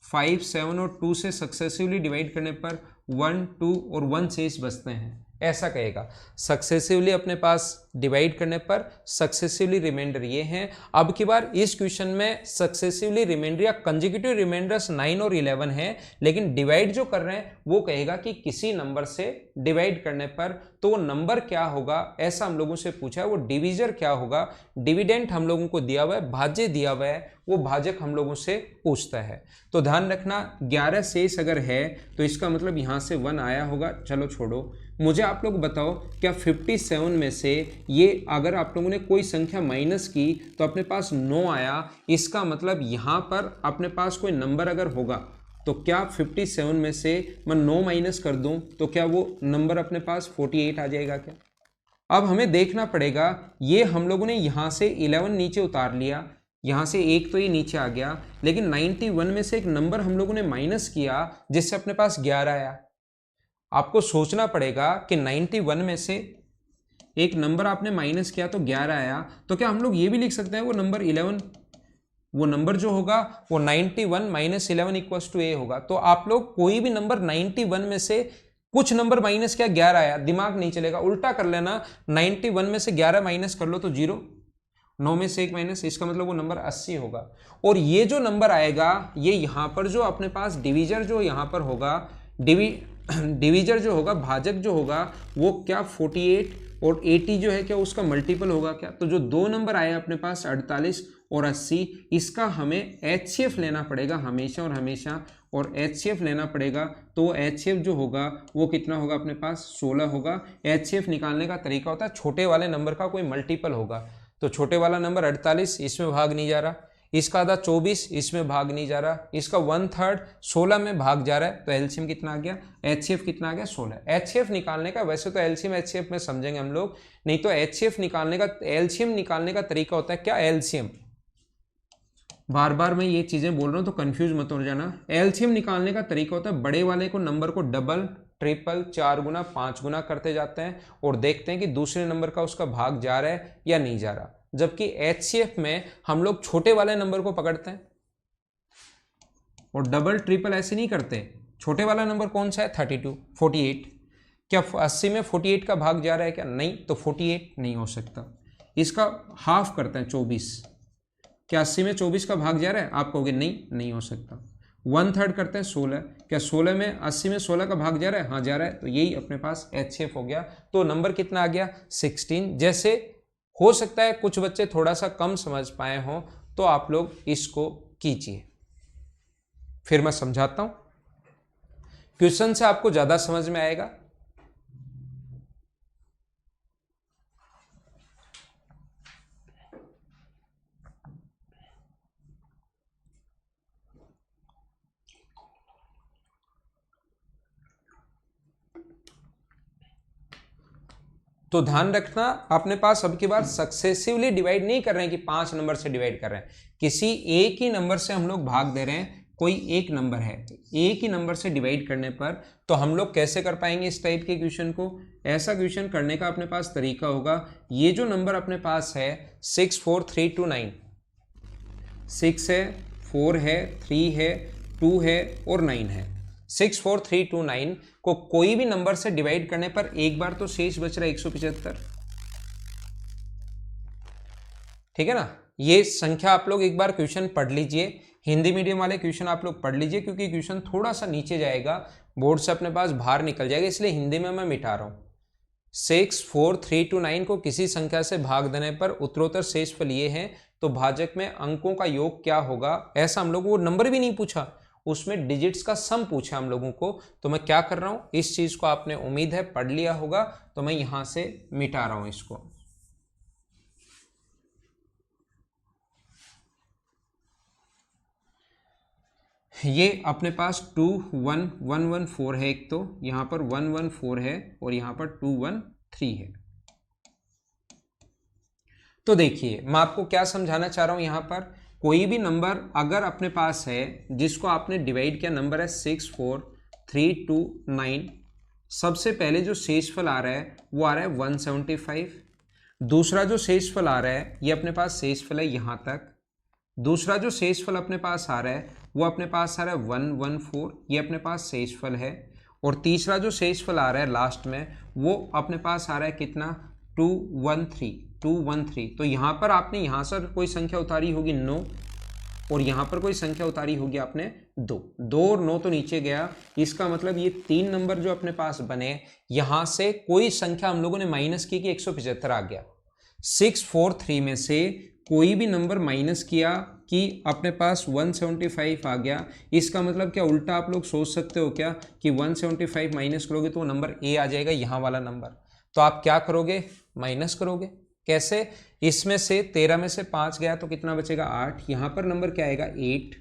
5, 7 और 2 से सक्सेसिवली डिवाइड करने पर 1, 2 और 1 शेष बचते हैं, ऐसा कहेगा। सक्सेसिवली अपने पास डिवाइड करने पर सक्सेसिवली रिमाइंडर ये हैं। अब की बार इस क्वेश्चन में सक्सेसिवली रिमाइंडर या कंसेक्यूटिव रिमाइंडर्स 9 और 11 हैं, लेकिन डिवाइड जो कर रहे हैं वो कहेगा कि किसी नंबर से डिवाइड करने पर, तो वो नंबर क्या होगा ऐसा हम लोगों से पूछा है, वो डिविजर क्या होगा, डिविडेंट हम लोगों को दिया हुआ है, भाज्य दिया हुआ है, वो भाजक हम लोगों से पूछता है। तो ध्यान रखना 11 शेष अगर है तो इसका मतलब यहाँ से 1 आया होगा। चलो छोड़ो, मुझे आप लोग बताओ क्या 57 में से ये अगर आप लोगों ने कोई संख्या माइनस की तो अपने पास 9 आया, इसका मतलब यहाँ पर अपने पास कोई नंबर अगर होगा तो क्या 57 में से मैं 9 माइनस कर दूं तो क्या वो नंबर अपने पास 48 आ जाएगा क्या? अब हमें देखना पड़ेगा, ये हम लोगों ने यहाँ से 11 नीचे उतार लिया, यहाँ से एक तो ये नीचे आ गया, लेकिन 91 में से एक नंबर हम लोगों ने माइनस किया जिससे अपने पास 11 आया। आपको सोचना पड़ेगा कि 91 में से एक नंबर आपने माइनस किया तो 11 आया, तो क्या हम लोग ये भी लिख सकते हैं वो नंबर 11, वो नंबर जो होगा वो 91 माइनस 11 इक्वल्स टू ए होगा। तो आप लोग कोई भी नंबर 91 में से कुछ नंबर माइनस किया 11 आया, दिमाग नहीं चलेगा, उल्टा कर लेना, 91 में से 11 माइनस कर लो तो 0, 9 में से 1 माइनस, इसका मतलब वो नंबर 80 होगा। और ये जो नंबर आएगा ये यहाँ पर जो अपने पास डिवीजर जो यहाँ पर होगा, डिवीजर जो होगा, भाजक जो होगा वो क्या 48 और 80 जो है क्या उसका मल्टीपल होगा क्या। तो जो दो नंबर आए अपने पास 48 और 80, इसका हमें HCF लेना पड़ेगा हमेशा और हमेशा, और HCF लेना पड़ेगा तो HCF जो होगा वो कितना होगा अपने पास 16 होगा। HCF निकालने का तरीका होता है छोटे वाले नंबर का कोई मल्टीपल होगा, तो छोटे वाला नंबर 48 इसमें भाग नहीं जा रहा, इसका आधा 24 इसमें भाग नहीं जा रहा, इसका 1/3 16 में भाग जा रहा है, तो एलसीएम कितना आ गया, HCF कितना आ गया 16। HCF निकालने का, वैसे तो एलसीएम HCF में समझेंगे हम लोग, नहीं तो HCF निकालने का, एलसीएम निकालने का तरीका होता है क्या, एलसीएम, बार बार मैं ये चीजें बोल रहा हूं तो कंफ्यूज मत हो जाना। एलसीएम निकालने का तरीका होता है बड़े वाले को नंबर को डबल, ट्रिपल, 4 गुना, 5 गुना करते जाते हैं और देखते हैं कि दूसरे नंबर का उसका भाग जा रहा है या नहीं जा रहा, जबकि HCF में हम लोग छोटे वाले नंबर को पकड़ते हैं और डबल ट्रिपल ऐसे नहीं करते। छोटे वाला नंबर कौन सा है 32, 48, क्या 80 में 48 का भाग जा रहा है क्या, नहीं, तो 48 नहीं हो सकता। इसका हाफ करते हैं 24, क्या 80 में 24 का भाग जा रहा है, आप कहोगे नहीं, नहीं हो सकता। 1/3 करते हैं 16, क्या 16 में 80 में 16 का भाग जा रहा है, हाँ जा रहा है, तो यही अपने पास HCF हो गया। तो नंबर कितना आ गया 16। जैसे हो सकता है कुछ बच्चे थोड़ा सा कम समझ पाए हों तो आप लोग इसको कीजिए, फिर मैं समझाता हूं, क्वेश्चन से आपको ज्यादा समझ में आएगा। तो ध्यान रखना, अपने पास अब की बार सक्सेसिवली डिवाइड नहीं कर रहे हैं कि 5 नंबर से डिवाइड कर रहे हैं, किसी एक ही नंबर से हम लोग भाग दे रहे हैं, कोई एक नंबर है, एक ही नंबर से डिवाइड करने पर। तो हम लोग कैसे कर पाएंगे इस टाइप के क्वेश्चन को, ऐसा क्वेश्चन करने का अपने पास तरीका होगा, ये जो नंबर अपने पास है 6, 4, 3, 2, 9, 6 है, 4 है, 3 है, 2 है और 9 है, 6, 4, 3, 2, 9 को कोई भी नंबर से डिवाइड करने पर एक बार तो शेष बच रहा है 175, ठीक है ना। ये संख्या आप लोग एक बार क्वेश्चन पढ़ लीजिए, हिंदी मीडियम वाले क्वेश्चन आप लोग पढ़ लीजिए, क्योंकि क्वेश्चन थोड़ा सा नीचे जाएगा, बोर्ड से अपने पास बाहर निकल जाएगा, इसलिए हिंदी में मैं मिटा रहा हूं। 6, 4, 3, 2, 9 को किसी संख्या से भाग देने पर उत्तरोत्तर शेषफल ये है, तो भाजक में अंकों का योग क्या होगा, ऐसा हम लोगों को नंबर भी नहीं पूछा, उसमें डिजिट्स का सम पूछा हम लोगों को। तो मैं क्या कर रहा हूं, इस चीज को आपने उम्मीद है पढ़ लिया होगा, तो मैं यहां से मिटा रहा हूं इसको। ये अपने पास 2, 1, 1, 1, 4 है, एक तो यहां पर 1, 1, 4 है और यहां पर 2, 1, 3 है। तो देखिए मैं आपको क्या समझाना चाह रहा हूं, यहां पर कोई भी नंबर अगर अपने पास है जिसको आपने डिवाइड किया, नंबर है 6, 4, 3, 2, 9, सबसे पहले जो शेषफल आ रहा है वो आ रहा है 175, दूसरा जो शेषफल आ रहा है ये अपने पास शेषफल है यहां तक, दूसरा जो शेषफल अपने पास आ रहा है वो अपने पास आ रहा है 114, ये अपने पास शेषफल है, और तीसरा जो शेषफल आ रहा है लास्ट में वो अपने पास आ रहा है कितना 213, 213। तो यहाँ पर आपने यहाँ से कोई संख्या उतारी होगी 9 और यहाँ पर कोई संख्या उतारी होगी आपने 2, 2 और 9 तो नीचे गया, इसका मतलब ये 3 नंबर जो अपने पास बने, यहाँ से कोई संख्या हम लोगों ने माइनस की कि 175 आ गया। 6, 4, 3 में से कोई भी नंबर माइनस किया कि अपने पास 175 आ गया, इसका मतलब क्या उल्टा आप लोग सोच सकते हो क्या कि 175 माइनस करोगे तो वो नंबर ए आ जाएगा, यहाँ वाला नंबर। तो आप क्या करोगे, माइनस करोगे। कैसे, इसमें से 13 में से 5 गया तो कितना बचेगा 8, यहाँ पर नंबर क्या आएगा 8,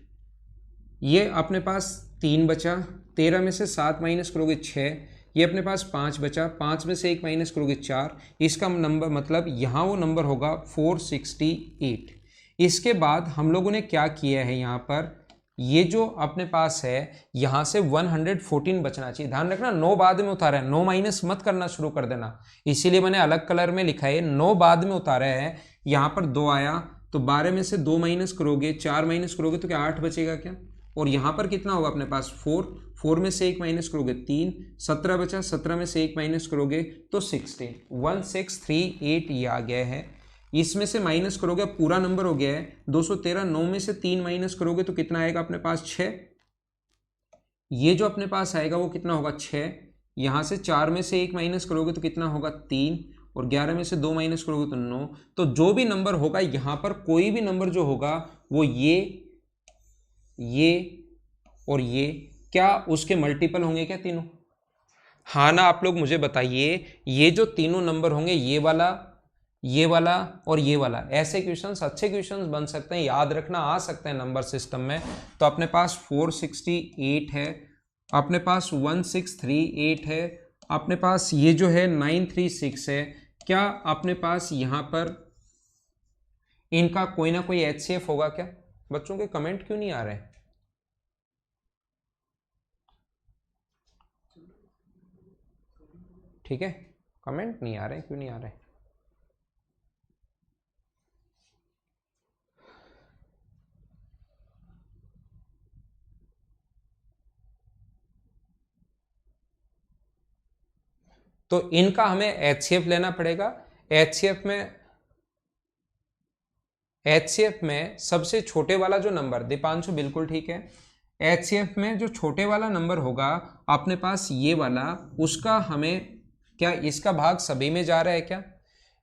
ये अपने पास 3 बचा, 13 में से 7 माइनस करोगे 6, ये अपने पास 5 बचा, 5 में से 1 माइनस करोगे 4, इसका नंबर मतलब यहाँ वो नंबर होगा 468। इसके बाद हम लोगों ने क्या किया है, यहाँ पर ये जो अपने पास है यहाँ से 114 बचना चाहिए। ध्यान रखना 9 बाद में उतारा है, 9 माइनस मत करना शुरू कर देना, इसीलिए मैंने अलग कलर में लिखा है। 9 बाद में उतारा है, यहाँ पर 2 आया तो 12 में से 2 माइनस करोगे, 4 माइनस करोगे तो क्या 8 बचेगा क्या, और यहाँ पर कितना होगा अपने पास 4, 4 में से 1 माइनस करोगे 3, 17 बचा, 17 में से 1 माइनस करोगे तो 16, 1638 ये आ गया है। इसमें से माइनस करोगे, पूरा नंबर हो गया है 213, 9 में से 3 माइनस करोगे तो कितना आएगा अपने पास 6, ये जो अपने पास आएगा वो कितना होगा 6, यहाँ से 4 में से 1 माइनस करोगे तो कितना होगा 3, और 11 में से 2 माइनस करोगे तो 9। तो जो भी नंबर होगा यहाँ पर, कोई भी नंबर जो होगा वो ये और ये क्या उसके मल्टीपल होंगे क्या तीनों? हाँ ना, आप लोग मुझे बताइए, ये जो तीनों नंबर होंगे, ये वाला और ये वाला, ऐसे क्वेश्चंस अच्छे क्वेश्चंस बन सकते हैं, याद रखना आ सकते हैं नंबर सिस्टम में। तो अपने पास 468 है, अपने पास 1638 है, अपने पास ये जो है 936 है। क्या अपने पास यहाँ पर इनका कोई ना कोई HCF होगा क्या? बच्चों के कमेंट क्यों नहीं आ रहे हैं? ठीक है, कमेंट नहीं आ रहे, क्यों नहीं आ रहे? तो इनका हमें HCF लेना पड़ेगा। HCF में सबसे छोटे वाला जो नंबर, दीपांशु बिल्कुल ठीक है, HCF में जो छोटे वाला नंबर होगा अपने पास ये वाला, उसका हमें क्या इसका भाग सभी में जा रहा है क्या?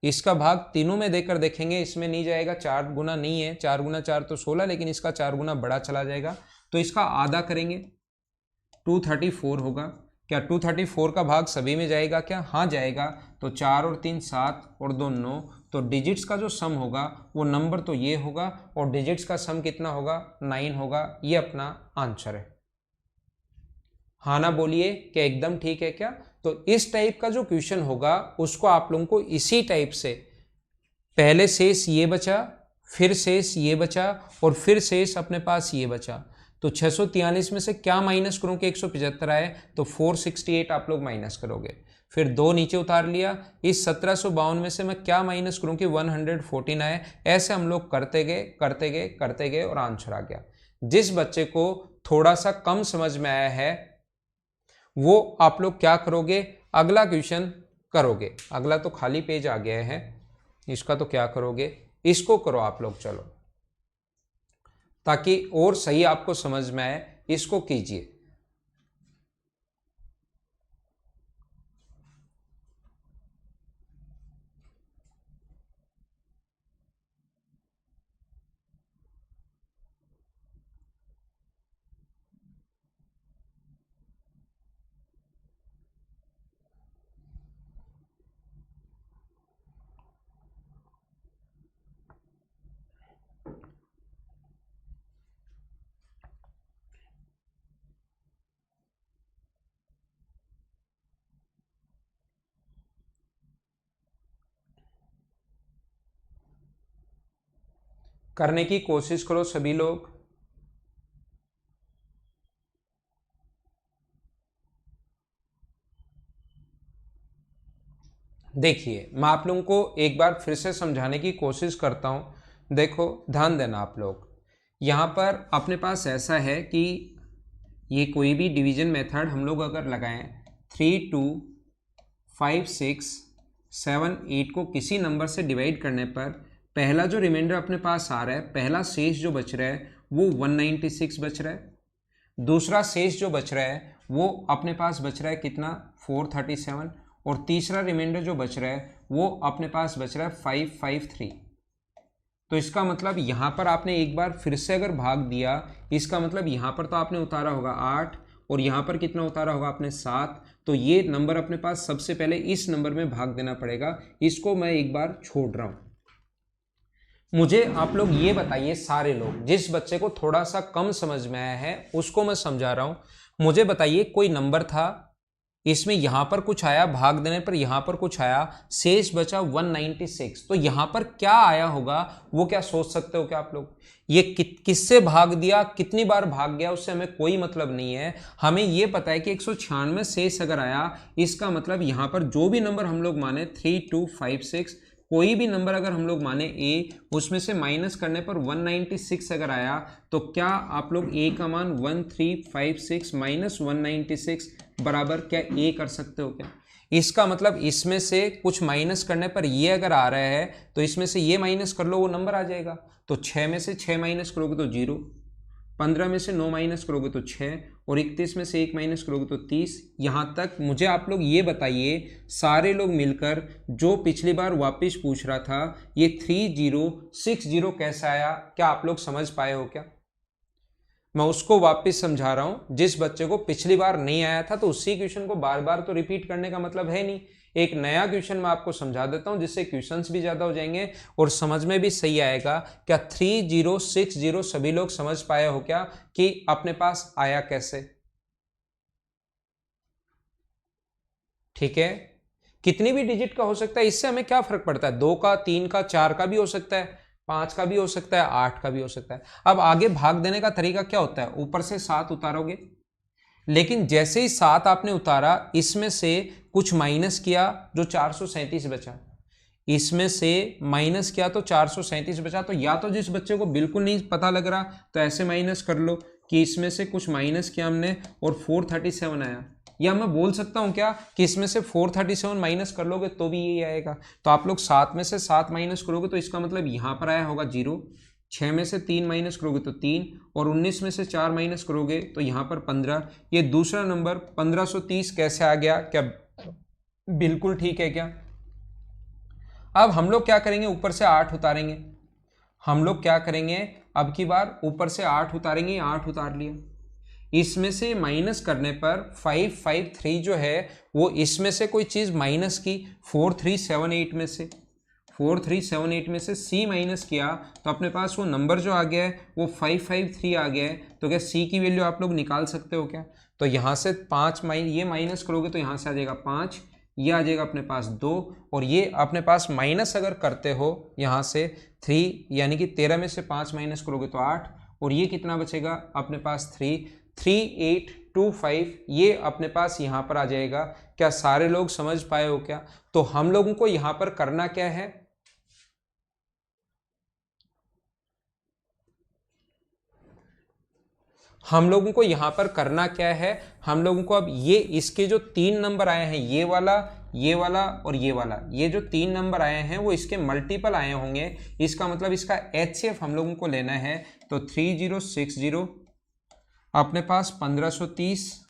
इसका भाग तीनों में देकर देखेंगे, इसमें नहीं जाएगा, 4 गुना नहीं है, 4 गुना 4 तो 16, लेकिन इसका 4 गुना बड़ा चला जाएगा, तो इसका आधा करेंगे 234 होगा। क्या 234 का भाग सभी में जाएगा क्या? हाँ जाएगा। तो 4 और 3 7 और 2 9, तो डिजिट्स का जो सम होगा वो नंबर तो ये होगा, और डिजिट्स का सम कितना होगा 9 होगा। ये अपना आंसर है। हाँ ना बोलिए, क्या एकदम ठीक है क्या? तो इस टाइप का जो क्वेश्चन होगा उसको आप लोगों को इसी टाइप से, पहले शेष ये बचा, फिर शेष ये बचा, और फिर शेष अपने पास ये बचा, तो 643 में से क्या माइनस करूं कि 175 आए, तो 468 आप लोग माइनस करोगे, फिर 2 नीचे उतार लिया, इस 1752 में से मैं क्या माइनस करूं कि 114 आए। ऐसे हम लोग करते गए और आंसर आ गया। जिस बच्चे को थोड़ा सा कम समझ में आया है वो आप लोग क्या करोगे, अगला क्वेश्चन करोगे। अगला तो खाली पेज आ गया है, इसका तो क्या करोगे, इसको करो आप लोग, चलो, ताकि और सही आपको समझ में आए, इसको कीजिए। करने की कोशिश करो सभी लोग। देखिए, मैं आप लोगों को एक बार फिर से समझाने की कोशिश करता हूं। देखो, ध्यान देना आप लोग, यहां पर अपने पास ऐसा है कि ये कोई भी डिवीजन मेथड हम लोग अगर लगाएं, 3 2 5 6 7 8 को किसी नंबर से डिवाइड करने पर पहला जो रिमाइंडर अपने पास आ रहा है, पहला शेष जो बच रहा है वो 196 बच रहा है, दूसरा शेष जो बच रहा है वो अपने पास बच रहा है कितना 437, और तीसरा रिमाइंडर जो बच रहा है वो अपने पास बच रहा है 553। तो इसका मतलब यहाँ पर आपने एक बार फिर से अगर भाग दिया, इसका मतलब यहाँ पर तो आपने उतारा होगा 8, और यहाँ पर कितना उतारा होगा आपने 7, तो ये नंबर अपने पास सबसे पहले इस नंबर में भाग देना पड़ेगा। इसको मैं एक बार छोड़ रहा हूँ। मुझे आप लोग ये बताइए, सारे लोग, जिस बच्चे को थोड़ा सा कम समझ में आया है उसको मैं समझा रहा हूँ। मुझे बताइए, कोई नंबर था इसमें यहां पर कुछ आया, भाग देने पर यहां पर कुछ आया, शेष बचा 196। तो यहां पर क्या आया होगा वो क्या सोच सकते हो क्या आप लोग? ये किससे भाग दिया, कितनी बार भाग गया, उससे हमें कोई मतलब नहीं है। हमें ये पता है कि 196 शेष अगर आया, इसका मतलब यहां पर जो भी नंबर हम लोग माने 3, 2, 5, 6, कोई भी नंबर अगर हम लोग माने ए, उसमें से माइनस करने पर 196 अगर आया, तो क्या आप लोग ए का मान 1356 माइनस 196 बराबर क्या ए कर सकते हो क्या? इसका मतलब इसमें से कुछ माइनस करने पर ये अगर आ रहा है तो इसमें से ये माइनस कर लो, वो नंबर आ जाएगा। तो 6 में से 6 माइनस करोगे तो 0, 15 में से 9 माइनस करोगे तो 6, और 31 में से 1 माइनस करोगे तो 30। यहाँ तक मुझे आप लोग ये बताइए, सारे लोग मिलकर, जो पिछली बार वापस पूछ रहा था, ये 3060 कैसा आया, क्या आप लोग समझ पाए हो क्या? मैं उसको वापस समझा रहा हूं, जिस बच्चे को पिछली बार नहीं आया था तो उसी क्वेश्चन को बार बार तो रिपीट करने का मतलब है नहीं। एक नया क्वेश्चन मैं आपको समझा देता हूं, जिससे क्वेश्चंस भी ज्यादा हो जाएंगे और समझ में भी सही आएगा। क्या 3060 सभी लोग समझ पाए हो क्या कि अपने पास आया कैसे? ठीक है, कितनी भी डिजिट का हो सकता है, इससे हमें क्या फर्क पड़ता है? 2 का, 3 का, 4 का भी हो सकता है, 5 का भी हो सकता है, 8 का भी हो सकता है। अब आगे भाग देने का तरीका क्या होता है? ऊपर से 7 उतारोगे, लेकिन जैसे ही 7 आपने उतारा, इसमें से कुछ माइनस किया, जो 437 बचा, इसमें से माइनस किया तो 437 बचा। तो या तो जिस बच्चे को बिल्कुल नहीं पता लग रहा तो ऐसे माइनस कर लो कि इसमें से कुछ माइनस किया हमने और 437 आया, या मैं बोल सकता हूं क्या कि इसमें से 437 माइनस कर लोगे तो भी यही आएगा। तो आप लोग 7 में से 7 माइनस करोगे तो इसका मतलब यहां पर आया होगा 0, 6 में से 3 माइनस करोगे तो 3, और 19 में से 4 माइनस करोगे तो यहां पर 15। ये दूसरा नंबर 1530 कैसे आ गया? क्या बिल्कुल ठीक है क्या? अब हम लोग क्या करेंगे, ऊपर से 8 उतारेंगे। हम लोग क्या करेंगे, अब की बार ऊपर से 8 उतारेंगे, 8 उतार लिया, इसमें से माइनस करने पर 553 जो है वो इसमें से कोई चीज माइनस की, 4378 में से, 4378 में से सी माइनस किया तो अपने पास वो नंबर जो आ गया है वो 553 आ गया है। तो क्या सी की वैल्यू आप लोग निकाल सकते हो क्या? तो यहाँ से 5 ये माइनस करोगे तो यहाँ से आ जाएगा 5, ये आ जाएगा अपने पास 2, और ये अपने पास माइनस अगर करते हो यहाँ से 3, यानी कि 13 में से 5 माइनस करोगे तो 8, और ये कितना बचेगा अपने पास 3825, ये अपने पास यहाँ पर आ जाएगा। क्या सारे लोग समझ पाए हो क्या? तो हम लोगों को यहाँ पर करना क्या है, हम लोगों को यहां पर करना क्या है, हम लोगों को अब ये इसके जो 3 नंबर आए हैं, ये वाला, ये वाला और ये वाला, ये जो 3 नंबर आए हैं वो इसके मल्टीपल आए होंगे। इसका मतलब इसका HCF हम लोगों को लेना है। तो 3060 अपने पास 1530,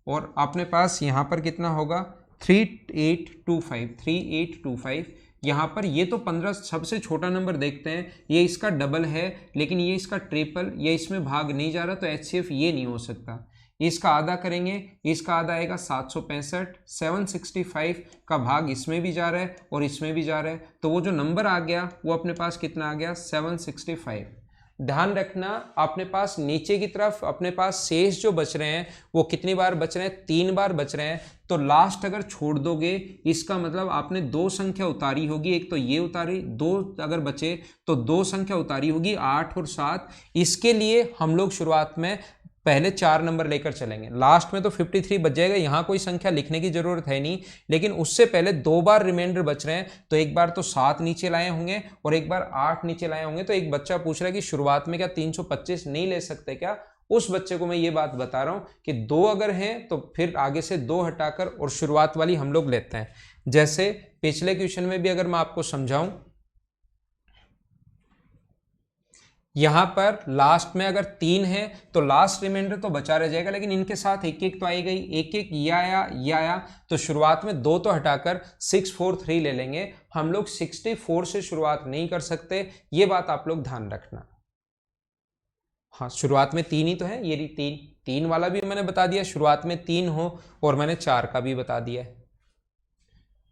और अपने पास यहां पर कितना होगा 3825। यहाँ पर ये तो 15 सबसे छोटा नंबर देखते हैं, ये इसका डबल है, लेकिन ये इसका ट्रिपल, ये इसमें भाग नहीं जा रहा, तो HCF ये नहीं हो सकता। इसका आधा करेंगे, इसका आधा आएगा 765, 765 का भाग इसमें भी जा रहा है और इसमें भी जा रहा है, तो वो जो नंबर आ गया वो अपने पास कितना आ गया 765। ध्यान रखना, अपने पास नीचे की तरफ अपने पास शेष जो बच रहे हैं वो कितनी बार बच रहे हैं, 3 बार बच रहे हैं। तो लास्ट अगर छोड़ दोगे, इसका मतलब आपने 2 संख्या उतारी होगी, एक तो ये उतारी, 2 अगर बचे तो 2 संख्या उतारी होगी, 8 और 7। इसके लिए हम लोग शुरुआत में पहले 4 नंबर लेकर चलेंगे, लास्ट में तो 53 बच जाएगा, यहाँ कोई संख्या लिखने की जरूरत है नहीं, लेकिन उससे पहले 2 बार रिमाइंडर बच रहे हैं। तो एक बार तो 7 नीचे लाए होंगे और एक बार 8 नीचे लाए होंगे। तो एक बच्चा पूछ रहा है कि शुरुआत में क्या 325 नहीं ले सकते क्या? उस बच्चे को मैं ये बात बता रहा हूं कि 2 अगर हैं तो फिर आगे से 2 हटाकर और शुरुआत वाली हम लोग लेते हैं। जैसे पिछले क्वेश्चन में भी अगर मैं आपको समझाऊं, यहां पर लास्ट में अगर 3 है तो लास्ट रिमाइंडर तो बचा रह जाएगा, लेकिन इनके साथ एक एक तो आई गई, एक एक ये आया, ये आया, तो शुरुआत में 2 तो हटाकर 643 ले लेंगे। हम लोग 64 से शुरुआत नहीं कर सकते, ये बात आप लोग ध्यान रखना। हाँ, शुरुआत में 3 ही तो है, ये 3 वाला भी मैंने बता दिया, शुरुआत में 3 हो, और मैंने 4 का भी बता दिया है।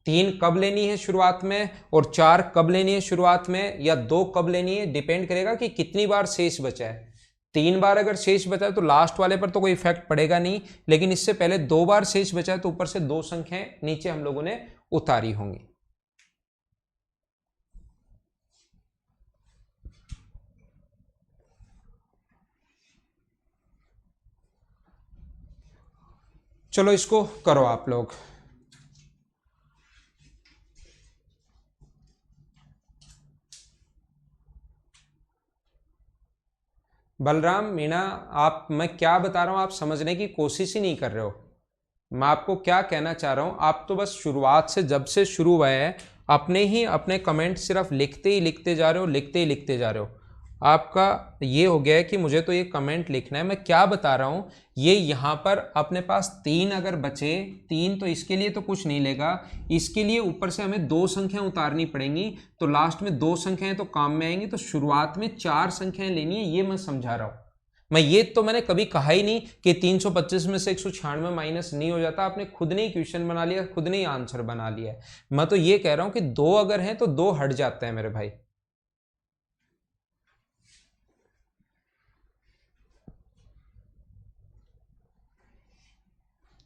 3 कब लेनी है शुरुआत में और 4 कब लेनी है शुरुआत में, या 2 कब लेनी है, डिपेंड करेगा कि कितनी बार शेष बचा है। 3 बार अगर शेष बचा तो लास्ट वाले पर तो कोई इफेक्ट पड़ेगा नहीं, लेकिन इससे पहले 2 बार शेष बचा तो ऊपर से 2 संख्याएं नीचे हम लोगों ने उतारी होंगी। चलो इसको करो आप लोग। बलराम, मीना, आप, मैं क्या बता रहा हूं आप समझने की कोशिश ही नहीं कर रहे हो। मैं आपको क्या कहना चाह रहा हूं, आप तो बस शुरुआत से, जब से शुरू हुआ है, अपने कमेंट सिर्फ लिखते ही लिखते जा रहे हो, लिखते ही लिखते जा रहे हो। आपका ये हो गया है कि मुझे तो ये कमेंट लिखना है। मैं क्या बता रहा हूँ, ये यहाँ पर अपने पास 3 अगर बचे, 3 तो इसके लिए तो कुछ नहीं लेगा, इसके लिए ऊपर से हमें 2 संख्याएं उतारनी पड़ेंगी, तो लास्ट में 2 संख्याएं तो काम में आएंगी, तो शुरुआत में 4 संख्याएं लेनी है, ये मैं समझा रहा हूँ। मैंने कभी कहा ही नहीं कि 325 में से 196 माइनस नहीं हो जाता। आपने खुद ने ही क्वेश्चन बना लिया, खुद ने ही आंसर बना लिया है। मैं तो ये कह रहा हूं कि 2 अगर हैं तो 2 हट जाते हैं मेरे भाई।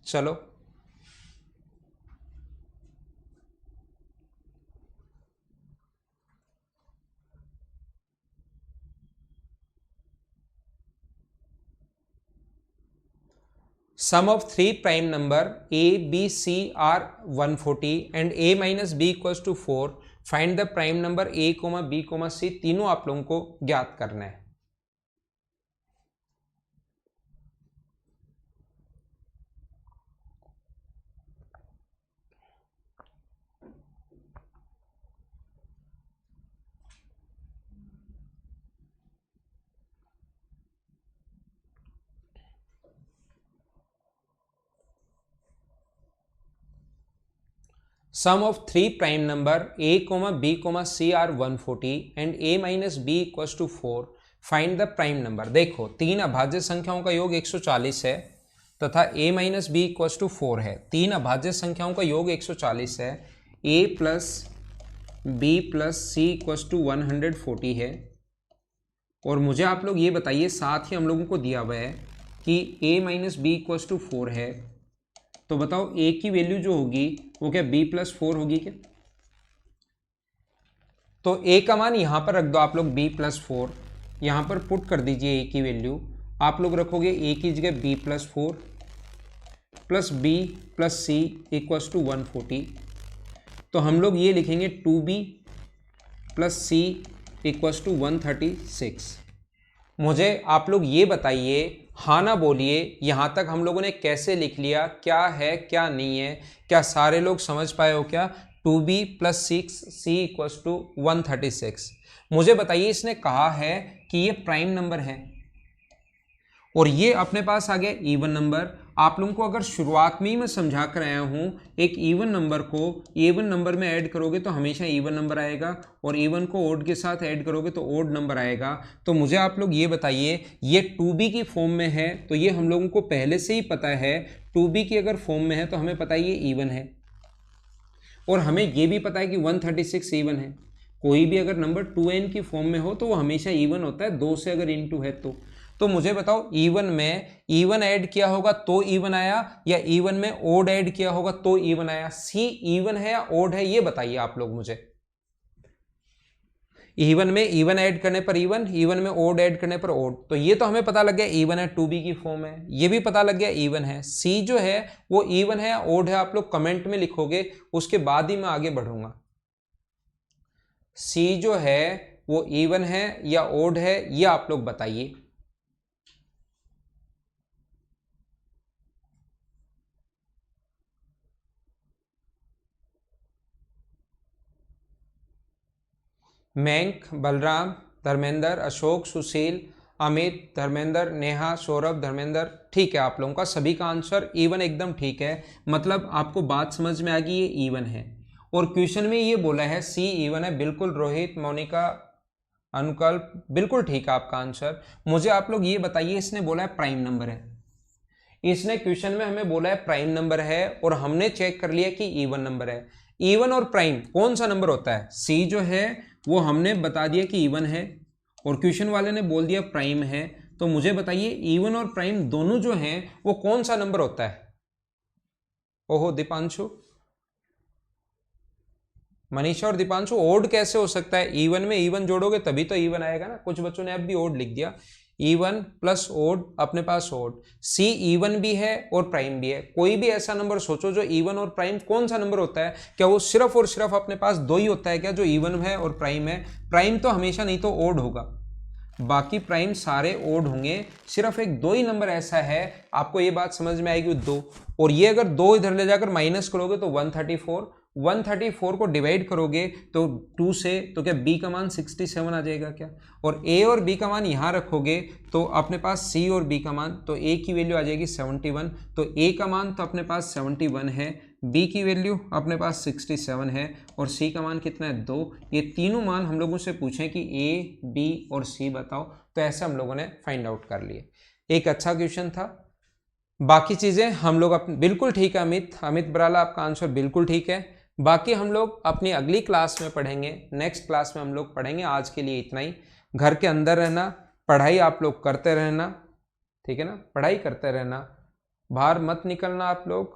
चलो sum of 3 prime number a b c are 140 and a minus b equals to 4, find the prime number a b c, तीनों आप लोगों को ज्ञात करना है। Sum of 3 prime number a, b, c are 140 and a minus b equals to 4. Find the prime number। देखो, 3 अभाज्य संख्याओं का योग 140 है तथा a minus B equals to 4 है। 3 अभाज्य संख्याओं का योग 140 है। a plus B plus C equals to 140 है। और मुझे आप लोग ये बताइए, साथ ही हम लोगों को दिया हुआ है कि a minus B equals to 4 है, तो बताओ a की वैल्यू जो होगी वो क्या b प्लस 4 होगी क्या? तो a का मान यहां पर रख दो आप लोग, b प्लस 4 यहां पर पुट कर दीजिए। a की वैल्यू आप लोग रखोगे a की जगह b plus 4 plus b plus C equals to 140। तो हम लोग ये लिखेंगे 2b plus C equals to 136। मुझे आप लोग ये बताइए, हाँ ना बोलिए, यहाँ तक हम लोगों ने कैसे लिख लिया, क्या है क्या नहीं है, क्या सारे लोग समझ पाए हो क्या? 2b plus 6c equals to 136। मुझे बताइए, इसने कहा है कि ये प्राइम नंबर है और ये अपने पास आ गया इवन नंबर। आप लोगों को अगर शुरुआत में ही मैं समझा कर आया हूँ, एक इवन नंबर को इवन नंबर में ऐड करोगे तो हमेशा इवन नंबर आएगा, और इवन को ओड के साथ ऐड करोगे तो ओड नंबर आएगा। तो मुझे आप लोग ये बताइए, ये 2b की फॉर्म में है तो ये हम लोगों को पहले से ही पता है। 2b की अगर फॉर्म में है तो हमें पता है ये इवन है, और हमें ये भी पता है कि 136 इवन है। कोई भी अगर नंबर 2n की फॉर्म में हो तो वो हमेशा इवन होता है, 2 से अगर इनटू है तो मुझे बताओ, इवन में इवन ऐड किया होगा तो इवन आया, या इवन में ओड ऐड किया होगा तो इवन आया? सी इवन है या ओड है, ये बताइए आप लोग मुझे। इवन में इवन ऐड करने पर इवन, इवन में ओड ऐड करने पर ओड। तो ये तो हमें पता लग गया इवन है, 2b की फॉर्म है। ये भी पता लग गया इवन है। सी जो है वो इवन है या ओड है, आप लोग कमेंट में लिखोगे, उसके बाद ही मैं आगे बढ़ूंगा। सी जो है वो इवन है या ओड है, ये आप लोग बताइए। मयंक, बलराम, धर्मेंद्र, अशोक, सुशील, अमित, धर्मेंद्र, नेहा, सौरभ, धर्मेंद्र, ठीक है। आप लोगों का सभी का आंसर इवन एकदम ठीक है। मतलब आपको बात समझ में आ गई, ये इवन है। और क्वेश्चन में ये बोला है सी इवन है, बिल्कुल। रोहित, मोनिका, अनुकल्प, बिल्कुल ठीक है आपका आंसर। मुझे आप लोग ये बताइए, इसने बोला है प्राइम नंबर है, इसने क्वेश्चन में हमें बोला है प्राइम नंबर है, और हमने चेक कर लिया कि इवन नंबर है। इवन और प्राइम कौन सा नंबर होता है? सी जो है वो हमने बता दिया कि इवन है, और क्वेश्चन वाले ने बोल दिया प्राइम है। तो मुझे बताइए इवन और प्राइम दोनों जो हैं वो कौन सा नंबर होता है? ओहो दीपांशु, मनीषा और दीपांशु, ओड कैसे हो सकता है? इवन में इवन जोड़ोगे तभी तो इवन आएगा ना। कुछ बच्चों ने अब भी ओड लिख दिया। इवन प्लस ओड, अपने पास ओड, सी इवन भी है और प्राइम भी है। कोई भी ऐसा नंबर सोचो जो इवन और प्राइम, कौन सा नंबर होता है? क्या वो सिर्फ और सिर्फ अपने पास दो ही होता है क्या जो इवन है और प्राइम है? प्राइम तो हमेशा नहीं तो ओड होगा, बाकी प्राइम सारे ओड होंगे। सिर्फ एक दो ही नंबर ऐसा है, आपको ये बात समझ में आएगी, दो। और ये अगर दो इधर ले जाकर माइनस करोगे तो 134, 134 को डिवाइड करोगे तो 2 से, तो क्या b का मान 67 आ जाएगा क्या? और a और b का मान यहाँ रखोगे तो अपने पास c और b का मान, तो a की वैल्यू आ जाएगी 71, तो a का मान तो अपने पास 71 है, b की वैल्यू अपने पास 67 है और c का मान कितना है 2। ये तीनों मान हम लोगों से पूछें कि a, b और c बताओ, तो ऐसे हम लोगों ने फाइंड आउट कर लिए। एक अच्छा क्वेश्चन था। बाकी चीज़ें हम लोग बिल्कुल ठीक है। अमित बराला, आपका आंसर बिल्कुल ठीक है। बाकी हम लोग अपनी अगली क्लास में पढ़ेंगे, नेक्स्ट क्लास में हम लोग पढ़ेंगे। आज के लिए इतना ही। घर के अंदर रहना, पढ़ाई आप लोग करते रहना, ठीक है ना, पढ़ाई करते रहना, बाहर मत निकलना आप लोग।